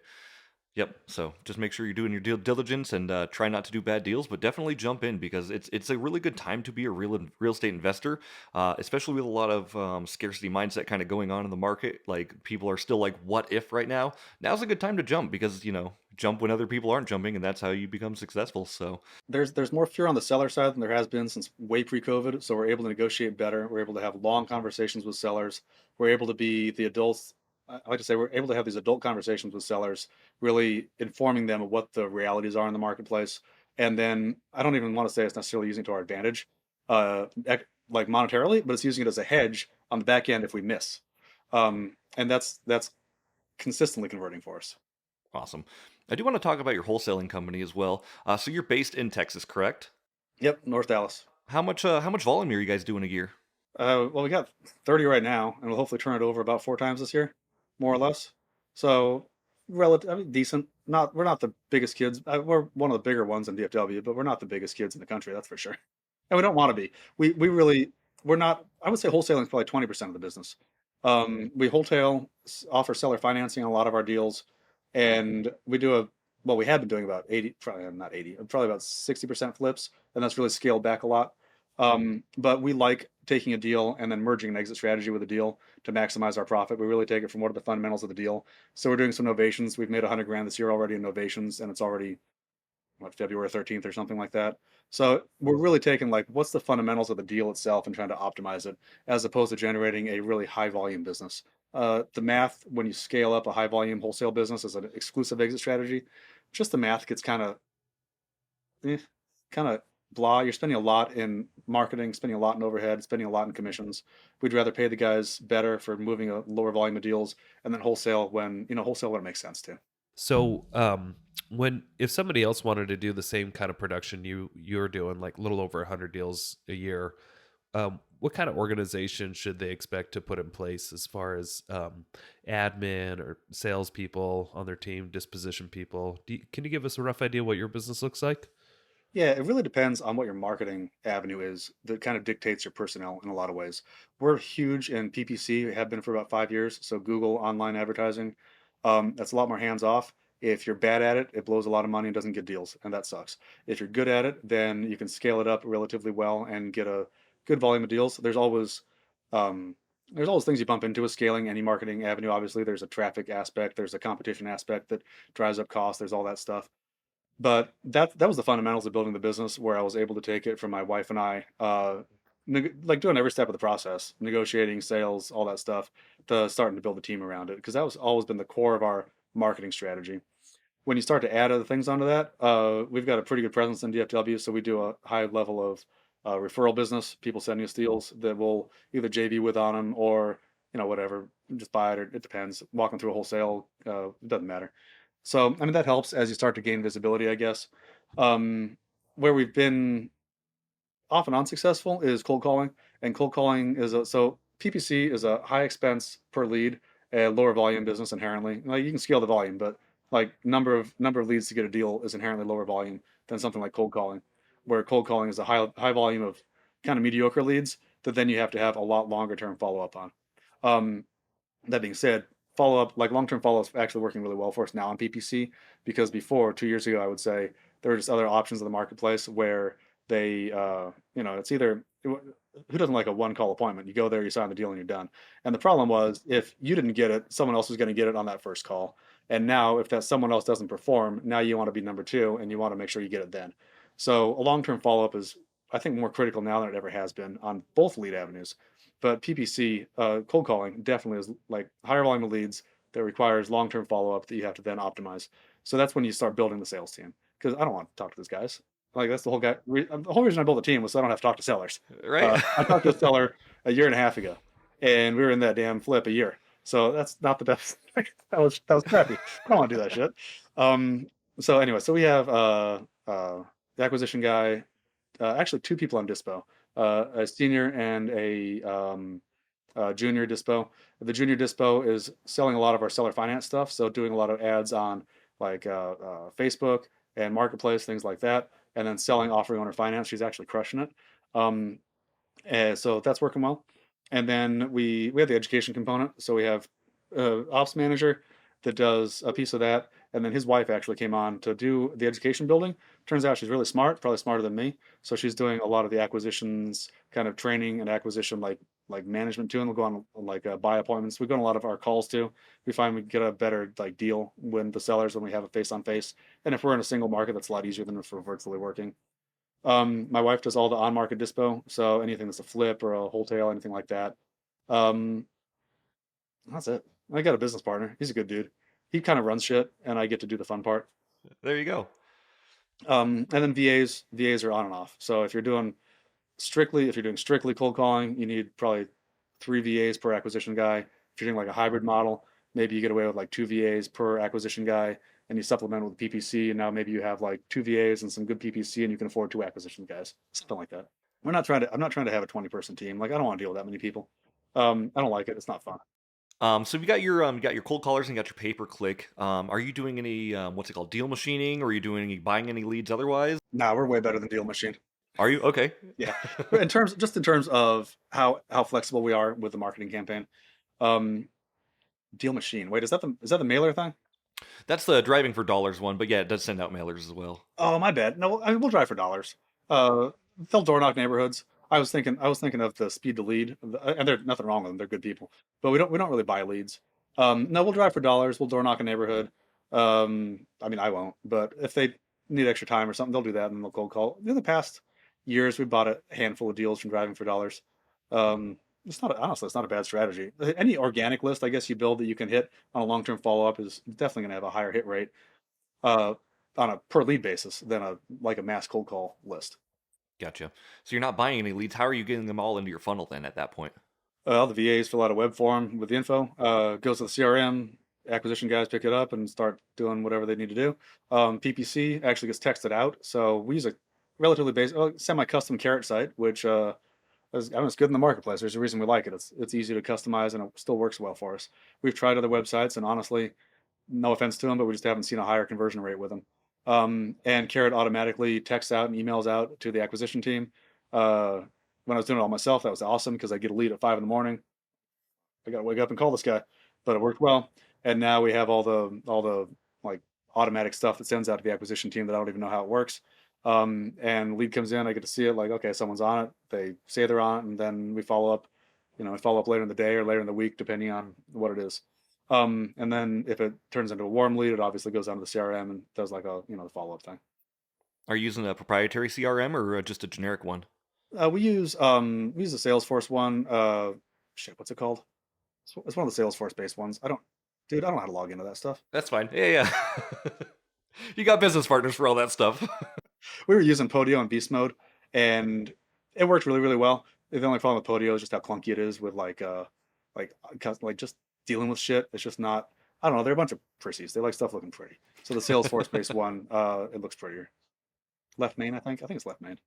Yep. So just make sure you're doing your due diligence and try not to do bad deals, but definitely jump in because it's a really good time to be a real estate investor, especially with a lot of scarcity mindset kind of going on in the market. Like people are still like, "What if?" right now. Now's a good time to jump because jump when other people aren't jumping, and that's how you become successful. So There's more fear on the seller side than there has been since way pre-COVID. So we're able to negotiate better. We're able to have long conversations with sellers. We're able to be the adults. I like to say we're able to have these adult conversations with sellers, really informing them of what the realities are in the marketplace. And then I don't even want to say it's necessarily using it to our advantage, like monetarily, but it's using it as a hedge on the back end if we miss. And that's consistently converting for us. awesome. I do want to talk about your wholesaling company as well. So you're based in Texas, correct? Yep, North Dallas. How much volume are you guys doing a year? Well, we got 30 right now, and we'll hopefully turn it over about 4 times this year, more or less. So, relative, I mean, decent. We're not the biggest kids. We're one of the bigger ones in DFW, but we're not the biggest kids in the country, that's for sure. And we don't want to be. We really, we're not. I would say wholesaling is probably 20% of the business. We offer seller financing on a lot of our deals, and we have been doing about 80, probably not 80, probably about 60% flips, and that's really scaled back a lot. But we like taking a deal and then merging an exit strategy with a deal to maximize our profit. We really take it from what are the fundamentals of the deal. So we're doing some novations. We've made 100 grand this year already in novations, and it's already February 13th or something like that. So we're really taking like what's the fundamentals of the deal itself and trying to optimize it as opposed to generating a really high volume business. The math when you scale up a high volume wholesale business as an exclusive exit strategy, just the math gets eh, kind of blah. You're spending a lot in marketing, spending a lot in overhead, spending a lot in commissions. We'd rather pay the guys better for moving a lower volume of deals and then wholesale when it makes sense too. So, when if somebody else wanted to do the same kind of production you're doing, like a little over 100 deals a year, what kind of organization should they expect to put in place as far as admin or salespeople on their team, disposition people? Can you give us a rough idea what your business looks like? Yeah, it really depends on what your marketing avenue is. That kind of dictates your personnel in a lot of ways. We're huge in PPC, we have been for about 5 years. So Google online advertising, that's a lot more hands off. If you're bad at it, it blows a lot of money and doesn't get deals, and that sucks. If you're good at it, then you can scale it up relatively well and get a good volume of deals. Um, there's always things you bump into with scaling any marketing avenue. Obviously, there's a traffic aspect, there's a competition aspect that drives up costs. There's all that stuff. But that was the fundamentals of building the business, where I was able to take it from my wife and I, like doing every step of the process, negotiating, sales, all that stuff, to starting to build a team around it, because that was always been the core of our marketing strategy. When you start to add other things onto that, we've got a pretty good presence in DFW, so we do a high level of referral business. People sending us deals that we'll either JV with on them or whatever, just buy it, or it depends. Walking through a wholesale, it doesn't matter. So, I mean, that helps as you start to gain visibility, I guess. Um, where we've been off and unsuccessful is cold calling, and cold calling so PPC is a high expense per lead, a lower volume business inherently. Like you can scale the volume, but like number of leads to get a deal is inherently lower volume than something like cold calling, where cold calling is a high volume of kind of mediocre leads that then you have to have a lot longer term follow up on. Um, that being said, follow up, like long term follow up, is actually working really well for us now on PPC, because before 2 years ago, I would say there were just other options in the marketplace where it's either who doesn't like a one call appointment? You go there, you sign the deal, and you're done. And the problem was if you didn't get it, someone else was going to get it on that first call. And now, if that someone else doesn't perform, now you want to be number two and you want to make sure you get it then. So a long term follow up is, I think, more critical now than it ever has been on both lead avenues. But PPC, cold calling, definitely is like higher volume of leads that requires long term follow up that you have to then optimize. So that's when you start building the sales team. Because I don't want to talk to these guys. Like that's the whole reason I built a team was so I don't have to talk to sellers. Right. I talked to a seller a year and a half ago, and we were in that damn flip a year. So that's not the best. That was crappy. I don't want to do that shit. Um, so anyway, so we have the acquisition guy, actually two people on Dispo, a senior and a junior Dispo. The junior Dispo is selling a lot of our seller finance stuff, so doing a lot of ads on like Facebook and Marketplace, things like that, and then selling offering owner finance. She's actually crushing it. Um, so that's working well. And then we have the education component. So we have ops manager that does a piece of that, and then his wife actually came on to do the education building. Turns out she's really smart, probably smarter than me. So she's doing a lot of the acquisitions, kind of training and acquisition like management too, and we'll go on like buy appointments. We go on a lot of our calls too. We find we get a better like deal when the sellers when we have a face on face, and if we're in a single market, that's a lot easier than if we're virtually working. My wife does all the on-market dispo, so anything that's a flip or a wholetail, anything like that. Um, that's it. I got a business partner. He's a good dude. He kind of runs shit, and I get to do the fun part. There you go. And then VAs are on and off. So if you're doing strictly cold calling, you need probably 3 VAs per acquisition guy. If you're doing like a hybrid model, maybe you get away with like 2 VAs per acquisition guy, and you supplement with PPC, and now maybe you have like 2 VAs and some good PPC, and you can afford 2 acquisition guys, something like that. I'm not trying to have a 20-person team. Like I don't want to deal with that many people. I don't like it. It's not fun. So you got your cold callers and you got your pay per click. Are you doing any what's it called, deal machining, or are you doing any buying any leads otherwise? Nah, we're way better than Deal Machine. Are you okay? Yeah, in terms of how flexible we are with the marketing campaign. Um, Deal Machine. Wait, is that the mailer thing? That's the driving for dollars one, but yeah, it does send out mailers as well. Oh, my bad. No, I mean, we'll drive for dollars. Uh, they'll door knock neighborhoods. I was thinking of the speed to lead, and there's nothing wrong with them. They're good people, but we don't really buy leads. No, we'll drive for dollars. We'll door knock a neighborhood. I mean, I won't, but if they need extra time or something, they'll do that and they'll cold call. In the past years, we bought a handful of deals from driving for dollars. It's not honestly, it's not a bad strategy. Any organic list, I guess you build that you can hit on a long-term follow-up is definitely going to have a higher hit rate uh, on a per lead basis than a mass cold call list. Gotcha. So you're not buying any leads. How are you getting them all into your funnel then at that point? Well, the VAs fill out a web form with the info, goes to the CRM, acquisition guys pick it up and start doing whatever they need to do. PPC actually gets texted out, so we use a relatively basic, semi-custom carrot site, which I mean, it's good in the marketplace. There's a reason we like it. It's easy to customize and it still works well for us. We've tried other websites, and honestly, no offense to them, but we just haven't seen a higher conversion rate with them. And Carrot automatically texts out and emails out to the acquisition team. Uh, when I was doing it all myself, that was awesome because I get a lead at 5 in the morning. I got to wake up and call this guy, but it worked well. And now we have all the like automatic stuff that sends out to the acquisition team that I don't even know how it works. And lead comes in, I get to see it like, okay, someone's on it. They say they're on it, and then we follow up. We follow up later in the day or later in the week, depending on what it is. And then if it turns into a warm lead, it obviously goes down to the CRM and does like the follow up thing. Are you using a proprietary CRM or just a generic one? We use the Salesforce one. Shit, what's it called? It's one of the Salesforce based ones. Dude, I don't know how to log into that stuff. That's fine. Yeah, yeah. You got business partners for all that stuff. We were using Podio in beast mode, and it worked really, really well. The only problem with Podio is just how clunky it is with like just dealing with shit. It's just not. I don't know. They're a bunch of prissies. They like stuff looking pretty. So the Salesforce based one, it looks prettier. Left main, I think. I think it's left main.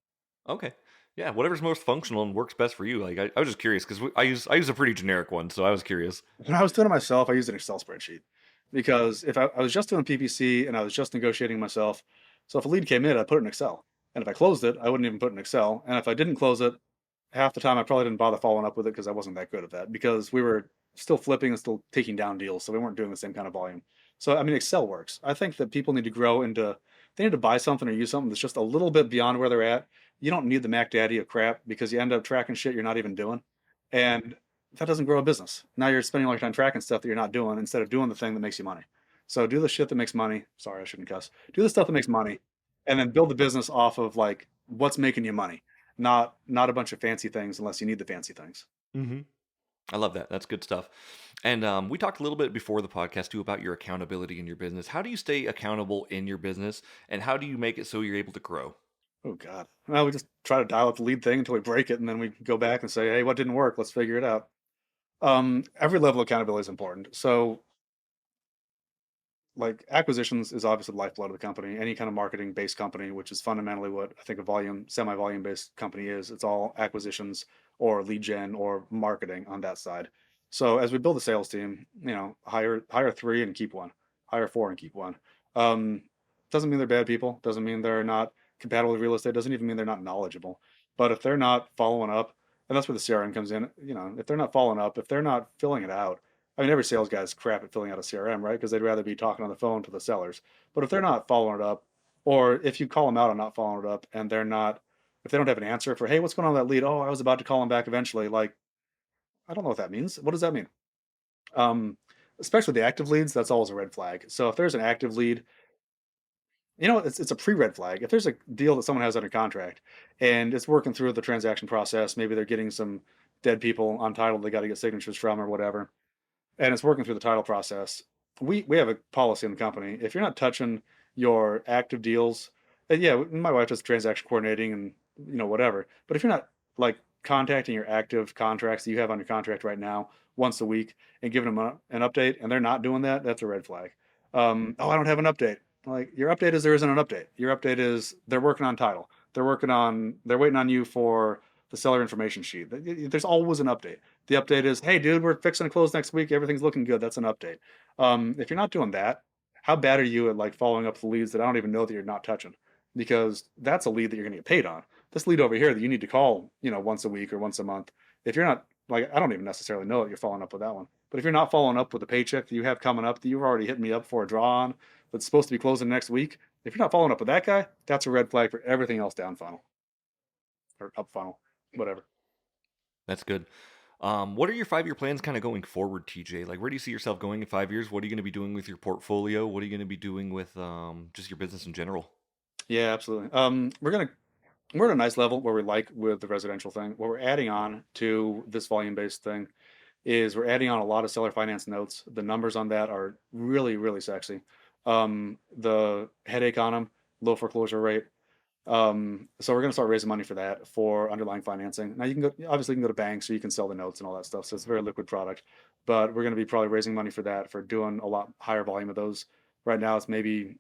Okay. Yeah, whatever's most functional and works best for you. Like I was just curious because I use a pretty generic one, so I was curious. When I was doing it myself, I used an Excel spreadsheet because if I was just doing PPC and I was just negotiating myself, so if a lead came in, I put it in Excel, and if I closed it, I wouldn't even put it in Excel, and if I didn't close it, half the time I probably didn't bother following up with it because I wasn't that good at that because we were still flipping and still taking down deals, so we weren't doing the same kind of volume. So I mean, Excel works. I think that people need to grow into they need to buy something or use something that's just a little bit beyond where they're at. You don't need the Mac Daddy of crap because you end up tracking shit you're not even doing, and that doesn't grow a business. Now you're spending all your time tracking stuff that you're not doing instead of doing the thing that makes you money. So do the shit that makes money. Sorry, I shouldn't cuss. Do the stuff that makes money, and then build the business off of like what's making you money, not a bunch of fancy things unless you need the fancy things. Mm-hmm. I love that. That's good stuff. And we talked a little bit before the podcast too about your accountability in your business. How do you stay accountable in your business, and how do you make it so you're able to grow? Oh God. Well, we just try to dial up the lead thing until we break it, and then we go back and say, hey, what didn't work? Let's figure it out. Every level of accountability is important. So like acquisitions is obviously the lifeblood of the company. Any kind of marketing based company, which is fundamentally what I think a semi volume based company is. It's all acquisitions or lead gen or marketing on that side. So as we build a sales team, hire three and keep one, hire four and keep one. Um, doesn't mean they're bad people. Doesn't mean they're not compatible with real estate. Doesn't even mean they're not knowledgeable. But if they're not following up, and that's where the CRM comes in. If they're not following up, if they're not filling it out, I mean, every sales guy's crap at filling out a CRM, right? Because they'd rather be talking on the phone to the sellers. But if they're not following it up, or if you call them out on not following it up, and if they don't have an answer for, hey, what's going on with that lead? Oh, I was about to call them back eventually. Like, I don't know what that means. What does that mean? Um, Especially the active leads, that's always a red flag. So if there's an active lead, it's a pre-red flag. If there's a deal that someone has under contract and it's working through the transaction process, maybe they're getting some dead people on title they got to get signatures from or whatever, and it's working through the title process. We have a policy in the company. If you're not touching your active deals, and yeah, my wife does transaction coordinating and whatever. But if you're not like contacting your active contracts that you have under contract right now once a week and giving them an update, and they're not doing that, that's a red flag. Oh, I don't have an update. Like your update is there isn't an update. Your update is they're working on title. They're waiting on you for the seller information sheet. There's always an update. The update is, hey, dude, we're fixing to close next week. Everything's looking good. That's an update. If you're not doing that, how bad are you at like following up the leads that I don't even know that you're not touching? Because that's a lead that you're going to get paid on. This lead over here that you need to call, once a week or once a month. If you're not like, I don't even necessarily know that you're following up with that one. But if you're not following up with the paycheck that you have coming up that you've already hit me up for a draw on that's supposed to be closing next week, if you're not following up with that guy, that's a red flag for everything else down funnel or up funnel, whatever. That's good. What are your 5-year plans kind of going forward, TJ? Like, where do you see yourself going in 5 years? What are you going to be doing with your portfolio? What are you going to be doing with just your business in general? Yeah, absolutely. We're at a nice level where we like with the residential thing. What we're adding on to this volume based thing is we're adding on a lot of seller finance notes. The numbers on that are really, really sexy. The headache on them, low foreclosure rate. So we're going to start raising money for that for underlying financing. Now you can go, obviously you can go to banks or you can sell the notes and all that stuff. So it's a very liquid product, but we're going to be probably raising money for that, for doing a lot higher volume of those. Right now it's maybe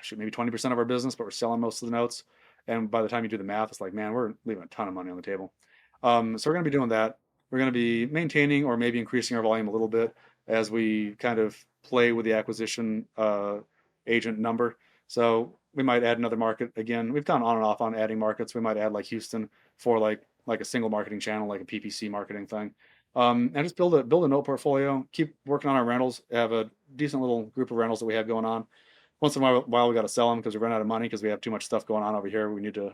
20% of our business, but we're selling most of the notes. And by the time you do the math, it's like, man, we're leaving a ton of money on the table. So we're going to be doing that. We're going to be maintaining or maybe increasing our volume a little bit as we kind of play with the acquisition agent number. So we might add another market again. We've gone on and off on adding markets. We might add like Houston for like a single marketing channel, like a PPC marketing thing. And just build a note portfolio. Keep working on our rentals. Have a decent little group of rentals that we have going on. Once in a while we got to sell them because we run out of money because we have too much stuff going on over here. We need to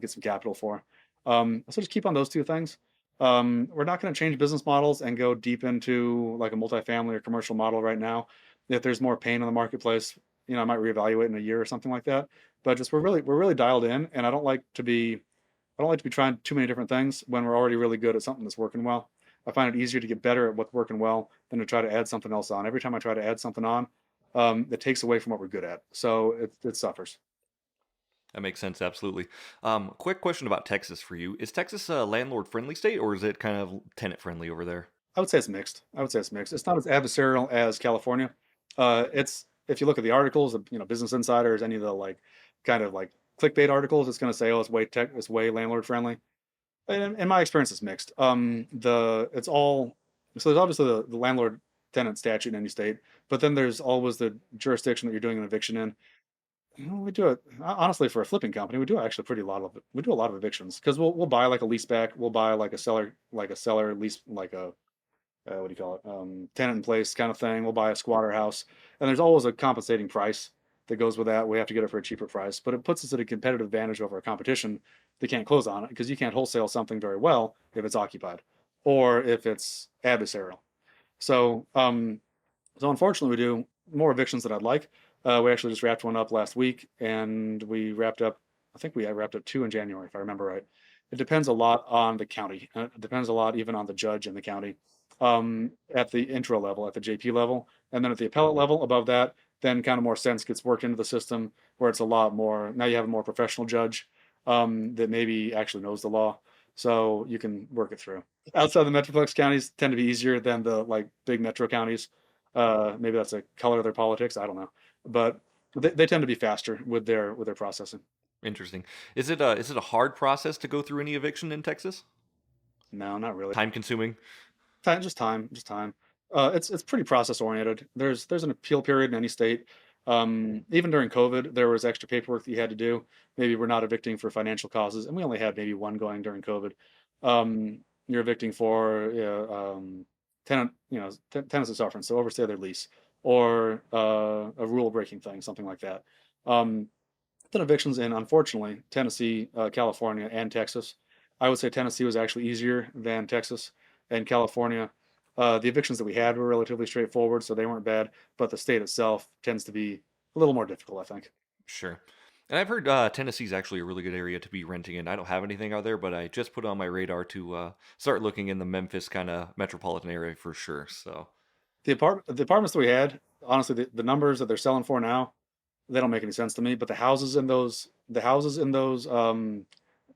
get some capital for. So just keep on those two things. We're not going to change business models and go deep into like a multifamily or commercial model right now. If there's more pain in the marketplace, I might reevaluate in a year or something like that. But just we're really dialed in, and I don't like to be trying too many different things when we're already really good at something that's working well. I find it easier to get better at what's working well than to try to add something else on. Every time I try to add something on, it takes away from what we're good at. So it suffers. That makes sense, absolutely. Quick question about Texas for you. Is Texas a landlord-friendly state, or is it kind of tenant-friendly over there? I would say it's mixed. I would say it's mixed. It's not as adversarial as California. It's if you look at the articles, Business Insiders, any of the like kind of like clickbait articles, it's going to say, oh, it's way landlord friendly. And in my experience, it's mixed. It's all so there's obviously the landlord tenant statute in any state, but then there's always the jurisdiction that you're doing an eviction in. We do it honestly for a flipping company. We do actually we do a lot of evictions because we'll buy like a lease back. We'll buy like a seller lease like a what do you call it? Tenant in place kind of thing. We'll buy a squatter house, and there's always a compensating price that goes with that. We have to get it for a cheaper price, but it puts us at a competitive advantage over our competition. They can't close on it because you can't wholesale something very well if it's occupied or if it's adversarial. So, so unfortunately, we do more evictions than I'd like. We actually just wrapped one up last week, and we wrapped up. I think we wrapped up two in January, if I remember right. It depends a lot on the county. It depends a lot even on the judge in the county. At the intro level, at the JP level, and then at the appellate level above that, then kind of more sense gets worked into the system where it's a lot more. Now you have a more professional judge that maybe actually knows the law, so you can work it through. Outside the metroplex counties tend to be easier than the like big metro counties. Maybe that's a color of their politics. I don't know, but they tend to be faster with their processing. Interesting. Is it a hard process to go through any eviction in Texas? No, not really. Time consuming? Just time. It's pretty process oriented. There's an appeal period in any state. Even during COVID, there was extra paperwork that you had to do. Maybe we're not evicting for financial causes, and we only had maybe one going during COVID. You're evicting for tenant, tenants are suffering, so overstay their lease, or a rule breaking thing, something like that. Um, then evictions in, unfortunately, Tennessee, California, and Texas. I would say Tennessee was actually easier than Texas and California. The evictions that we had were relatively straightforward, so they weren't bad. But the state itself tends to be a little more difficult, I think. Sure. And I've heard Tennessee's actually a really good area to be renting in. I don't have anything out there, but I just put on my radar to start looking in the Memphis kind of metropolitan area for sure. So, The apartments that we had, honestly, the numbers that they're selling for now, they don't make any sense to me. But the houses in those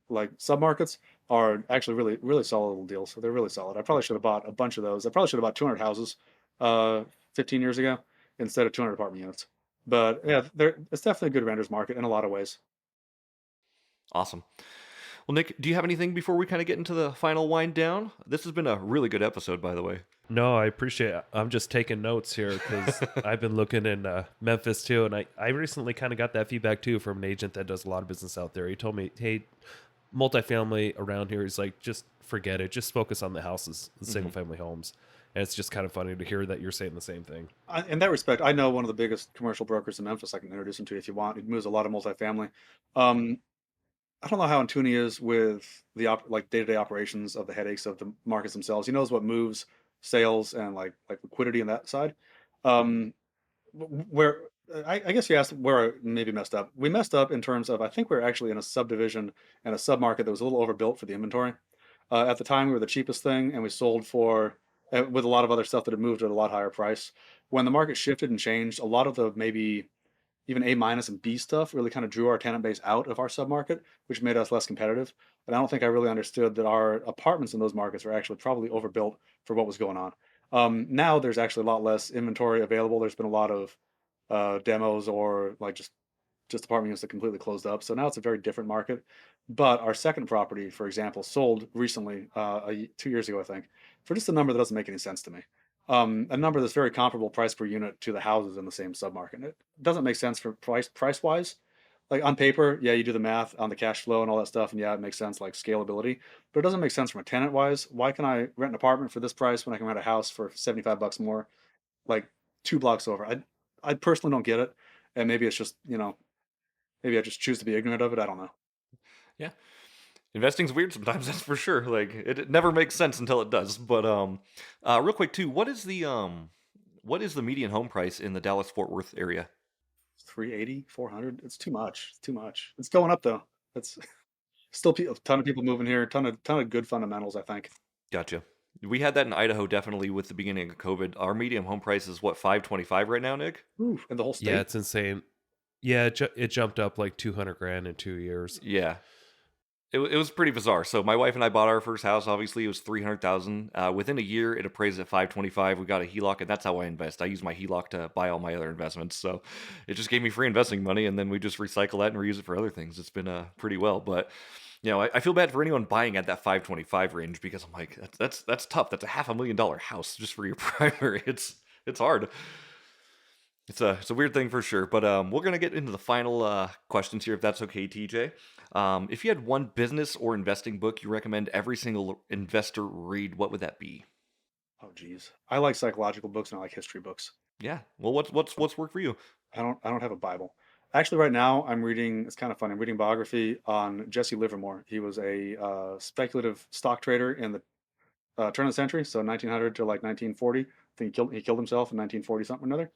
like submarkets are actually really really solid little deals. So they're really solid. I probably should have bought a bunch of those. I probably should have bought 200 houses, 15 years ago instead of 200 apartment units. But yeah, it's definitely a good renter's market in a lot of ways. awesome. Well, Nick, do you have anything before we kind of get into the final wind down? This has been a really good episode, by the way. No, I appreciate it. I'm just taking notes here because I've been looking in Memphis too. And I recently kind of got that feedback too from an agent that does a lot of business out there. He told me, hey, multifamily around here is like, just forget it. Just focus on the houses, the single family homes. And it's just kind of funny to hear that you're saying the same thing. In that respect, I know one of the biggest commercial brokers in Memphis. I can introduce him to you if you want. He moves a lot of multifamily. Um, I don't know how in tune he is with the like day-to-day operations of the headaches of the markets themselves. He knows what moves sales and like liquidity and that side. Um, where I guess you asked where I maybe messed up. We messed up in terms of I think we are actually in a subdivision and a submarket that was a little overbuilt for the inventory. At the time, we were the cheapest thing, and we sold for with a lot of other stuff that had moved at a lot higher price. When the market shifted and changed, a lot of the maybe even A minus and B stuff really kind of drew our tenant base out of our submarket, which made us less competitive. And I don't think I really understood that our apartments in those markets are actually probably overbuilt for what was going on. Now there's actually a lot less inventory available. There's been a lot of demos or like just apartment units that completely closed up. So now it's a very different market. But our second property, for example, sold recently, 2 years ago, I think, for just a number that doesn't make any sense to me. A number that's very comparable price per unit to the houses in the same submarket. It doesn't make sense for price wise. Like on paper, yeah, you do the math on the cash flow and all that stuff, and yeah, it makes sense like scalability. But it doesn't make sense from a tenant wise. Why can I rent an apartment for this price when I can rent a house for $75 more, like 2 blocks over? I personally don't get it, and maybe it's just maybe I just choose to be ignorant of it. I don't know. Yeah. Investing's weird sometimes, that's for sure. Like it never makes sense until it does. But real quick too, what is the median home price in the Dallas Fort Worth area? 380, 400. It's too much. It's too much. It's going up though. It's still a ton of people moving here. Ton of good fundamentals, I think. Gotcha. We had that in Idaho definitely with the beginning of COVID. Our medium home price is what, 525 right now, Nick? Ooh, in the whole Yeah, state. it's insane. Yeah, it jumped up like 200 grand in 2 years. Yeah. It was pretty bizarre. So my wife and I bought our first house. Obviously, it was 300,000. Within a year, it appraised at 525. We got a HELOC, and that's how I invest. I use my HELOC to buy all my other investments. So it just gave me free investing money, and then we just recycle that and reuse it for other things. It's been pretty well. But I feel bad for anyone buying at that 525 range because I'm like, that's tough. That's a $500,000 house just for your primary. It's hard. It's a weird thing for sure, but we're gonna get into the final questions here, if that's okay, TJ. If you had one business or investing book you recommend every single investor read, what would that be? Oh geez. I like psychological books and I like history books. Yeah. Well, what's worked for you? I don't have a Bible. Actually, right now I'm reading. It's kind of funny. I'm reading biography on Jesse Livermore. He was a speculative stock trader in the turn of the century, so 1900 to like 1940. I think he killed himself in 1940 something or another.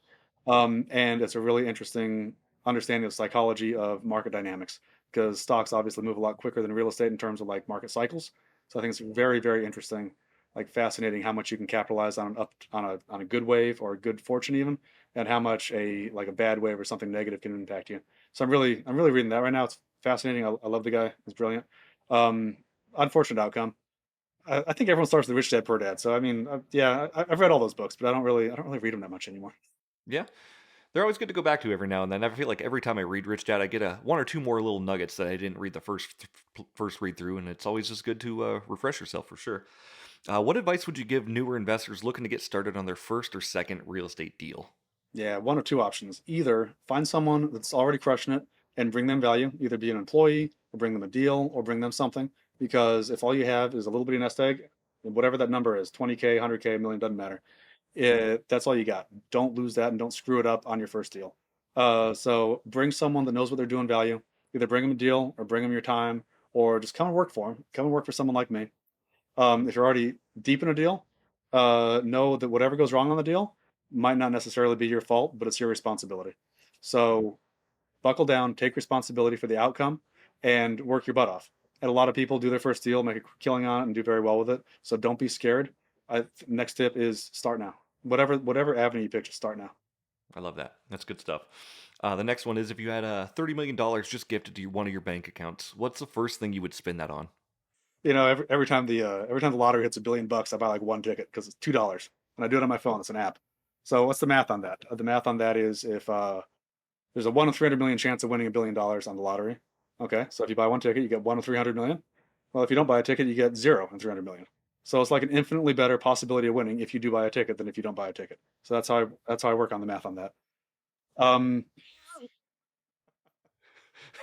And it's a really interesting understanding of psychology of market dynamics because stocks obviously move a lot quicker than real estate in terms of like market cycles. So I think it's very, very interesting, like fascinating how much you can capitalize on an up on a good wave or a good fortune even, and how much a bad wave or something negative can impact you. So I'm really reading that right now. It's fascinating. I love the guy. He's brilliant. Um, Unfortunate outcome. I think everyone starts with Rich Dad Poor Dad. So I mean, yeah, I've read all those books, but I don't really read them that much anymore. Yeah. They're always good to go back to every now and then. I feel like every time I read Rich Dad, I get one or two more little nuggets that I didn't read the first read through, and it's always just good to refresh yourself for sure. What advice would you give newer investors looking to get started on their first or second real estate deal? Yeah, one of two options. Either find someone that's already crushing it and bring them value, either be an employee or bring them a deal or bring them something. Because if all you have is a little bitty nest egg, whatever that number is, 20K, 100K, a million, doesn't matter. That's all you got. Don't lose that and don't screw it up on your first deal. So bring someone that knows what they're doing value. Either bring them a deal or bring them your time or just come and work for them. Come and work for someone like me. If you're already deep in a deal, know that whatever goes wrong on the deal might not necessarily be your fault, but it's your responsibility. So buckle down, take responsibility for the outcome, and work your butt off. And a lot of people do their first deal, make a killing on it, and do very well with it. So don't be scared. Next tip is start now. Whatever avenue you pick, just start now. I love that. That's good stuff. The next one is if you had $30 million just gifted to one of your bank accounts, what's the first thing you would spend that on? Every time the lottery hits $1 billion, I buy like one ticket because it's $2, and I do it on my phone. It's an app. So what's the math on that? The math on that is if there's a 1 in 300 million chance of winning $1 billion on the lottery. Okay, so if you buy one ticket, you get 1 in 300 million. Well, if you don't buy a ticket, you get 0 in 300 million. So it's like an infinitely better possibility of winning if you do buy a ticket than if you don't buy a ticket. So that's how I work on the math on that. Um,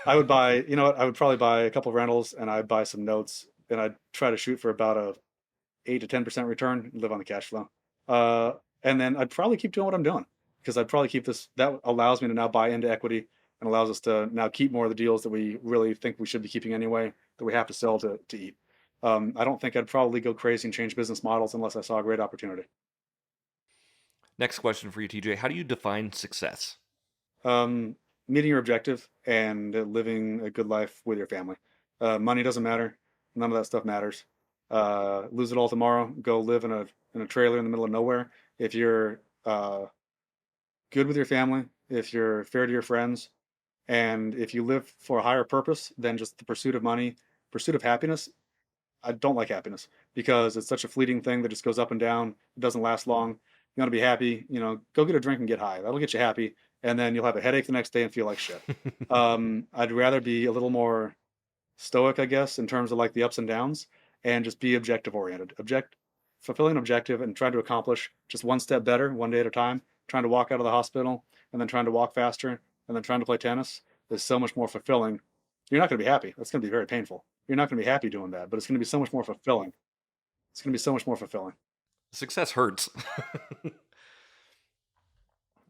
I would buy, you know what? I would probably buy a couple of rentals and I'd buy some notes and I'd try to shoot for about a 8 to 10% return and live on the cash flow. And then I'd probably keep doing what I'm doing because I'd probably keep this. That allows me to now buy into equity and allows us to now keep more of the deals that we really think we should be keeping anyway, that we have to sell to eat. I don't think I'd probably go crazy and change business models unless I saw a great opportunity. Next question for you, TJ. How do you define success? Um, Meeting your objective and living a good life with your family. Money doesn't matter. None of that stuff matters. Lose it all tomorrow. Go live in a trailer in the middle of nowhere. If you're good with your family, if you're fair to your friends, and if you live for a higher purpose than just the pursuit of money, pursuit of happiness, I don't like happiness because it's such a fleeting thing that just goes up and down. It doesn't last long. You want to be happy, go get a drink and get high. That'll get you happy. And then you'll have a headache the next day and feel like shit. I'd rather be a little more stoic, I guess, in terms of like the ups and downs and just be objective oriented. Fulfilling an objective and trying to accomplish just one step better, one day at a time, trying to walk out of the hospital and then trying to walk faster and then trying to play tennis is so much more fulfilling. You're not going to be happy. That's going to be very painful. You're not going to be happy doing that, but it's going to be so much more fulfilling. It's going to be so much more fulfilling. Success hurts.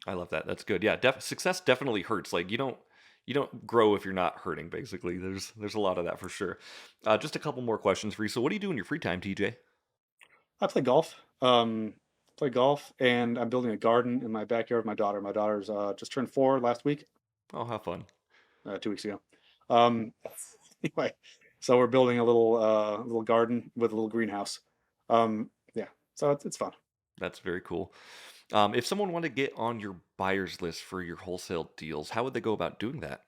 I love that. That's good. Yeah, success definitely hurts. Like you don't grow if you're not hurting. Basically, there's a lot of that for sure. Just a couple more questions for you. So, what do you do in your free time, TJ? I play golf. And I'm building a garden in my backyard with my daughter. My daughter's just turned 4 last week, Oh, have fun. 2 weeks ago. Um, anyway, so we're building a little garden with a little greenhouse. Yeah, so it's fun. That's very cool. If someone wanted to get on your buyers list for your wholesale deals, how would they go about doing that?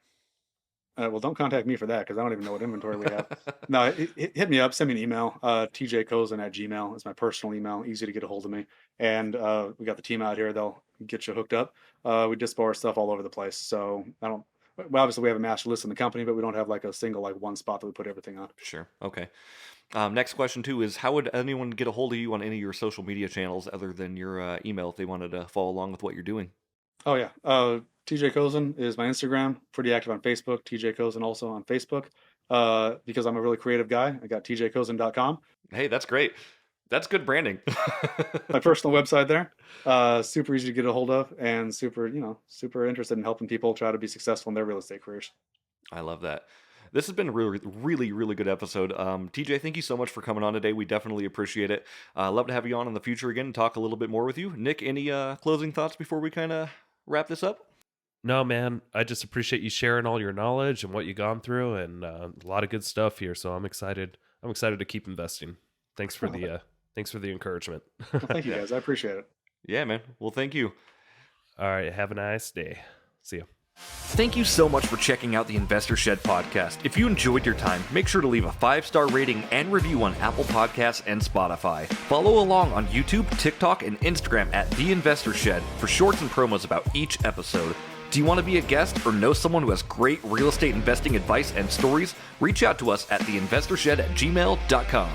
Well, don't contact me for that because I don't even know what inventory we have. No, hit me up, send me an email. tjkosen@gmail is my personal email, easy to get a hold of me. And we got the team out here; they'll get you hooked up. We dispo our stuff all over the place, so I don't. Well, obviously, we have a master list in the company, but we don't have like a single one spot that we put everything on. Sure. Okay. Next question too is how would anyone get a hold of you on any of your social media channels other than your email if they wanted to follow along with what you're doing? Oh yeah, TJ Kosen is my Instagram. Pretty active on Facebook. TJ Kosen also on Facebook. Because I'm a really creative guy. I got tjkosen.com. Hey, that's great. That's good branding. My personal website there. Super easy to get a hold of and super interested in helping people try to be successful in their real estate careers. I love that. This has been a really, really, really good episode. TJ, thank you so much for coming on today. We definitely appreciate it. Love to have you on in the future again and talk a little bit more with you. Nick, any closing thoughts before we kind of wrap this up? No, man, I just appreciate you sharing all your knowledge and what you've gone through, and a lot of good stuff here. So I'm excited. I'm excited to keep investing. Thanks for the encouragement. Well, thank you guys. I appreciate it. Yeah, man. Well, thank you. All right. Have a nice day. See you. Thank you so much for checking out the Investor Shed podcast. If you enjoyed your time, make sure to leave a 5-star rating and review on Apple Podcasts and Spotify. Follow along on YouTube, TikTok, and Instagram at The Investor Shed for shorts and promos about each episode. Do you want to be a guest or know someone who has great real estate investing advice and stories? Reach out to us at theinvestorshed@gmail.com.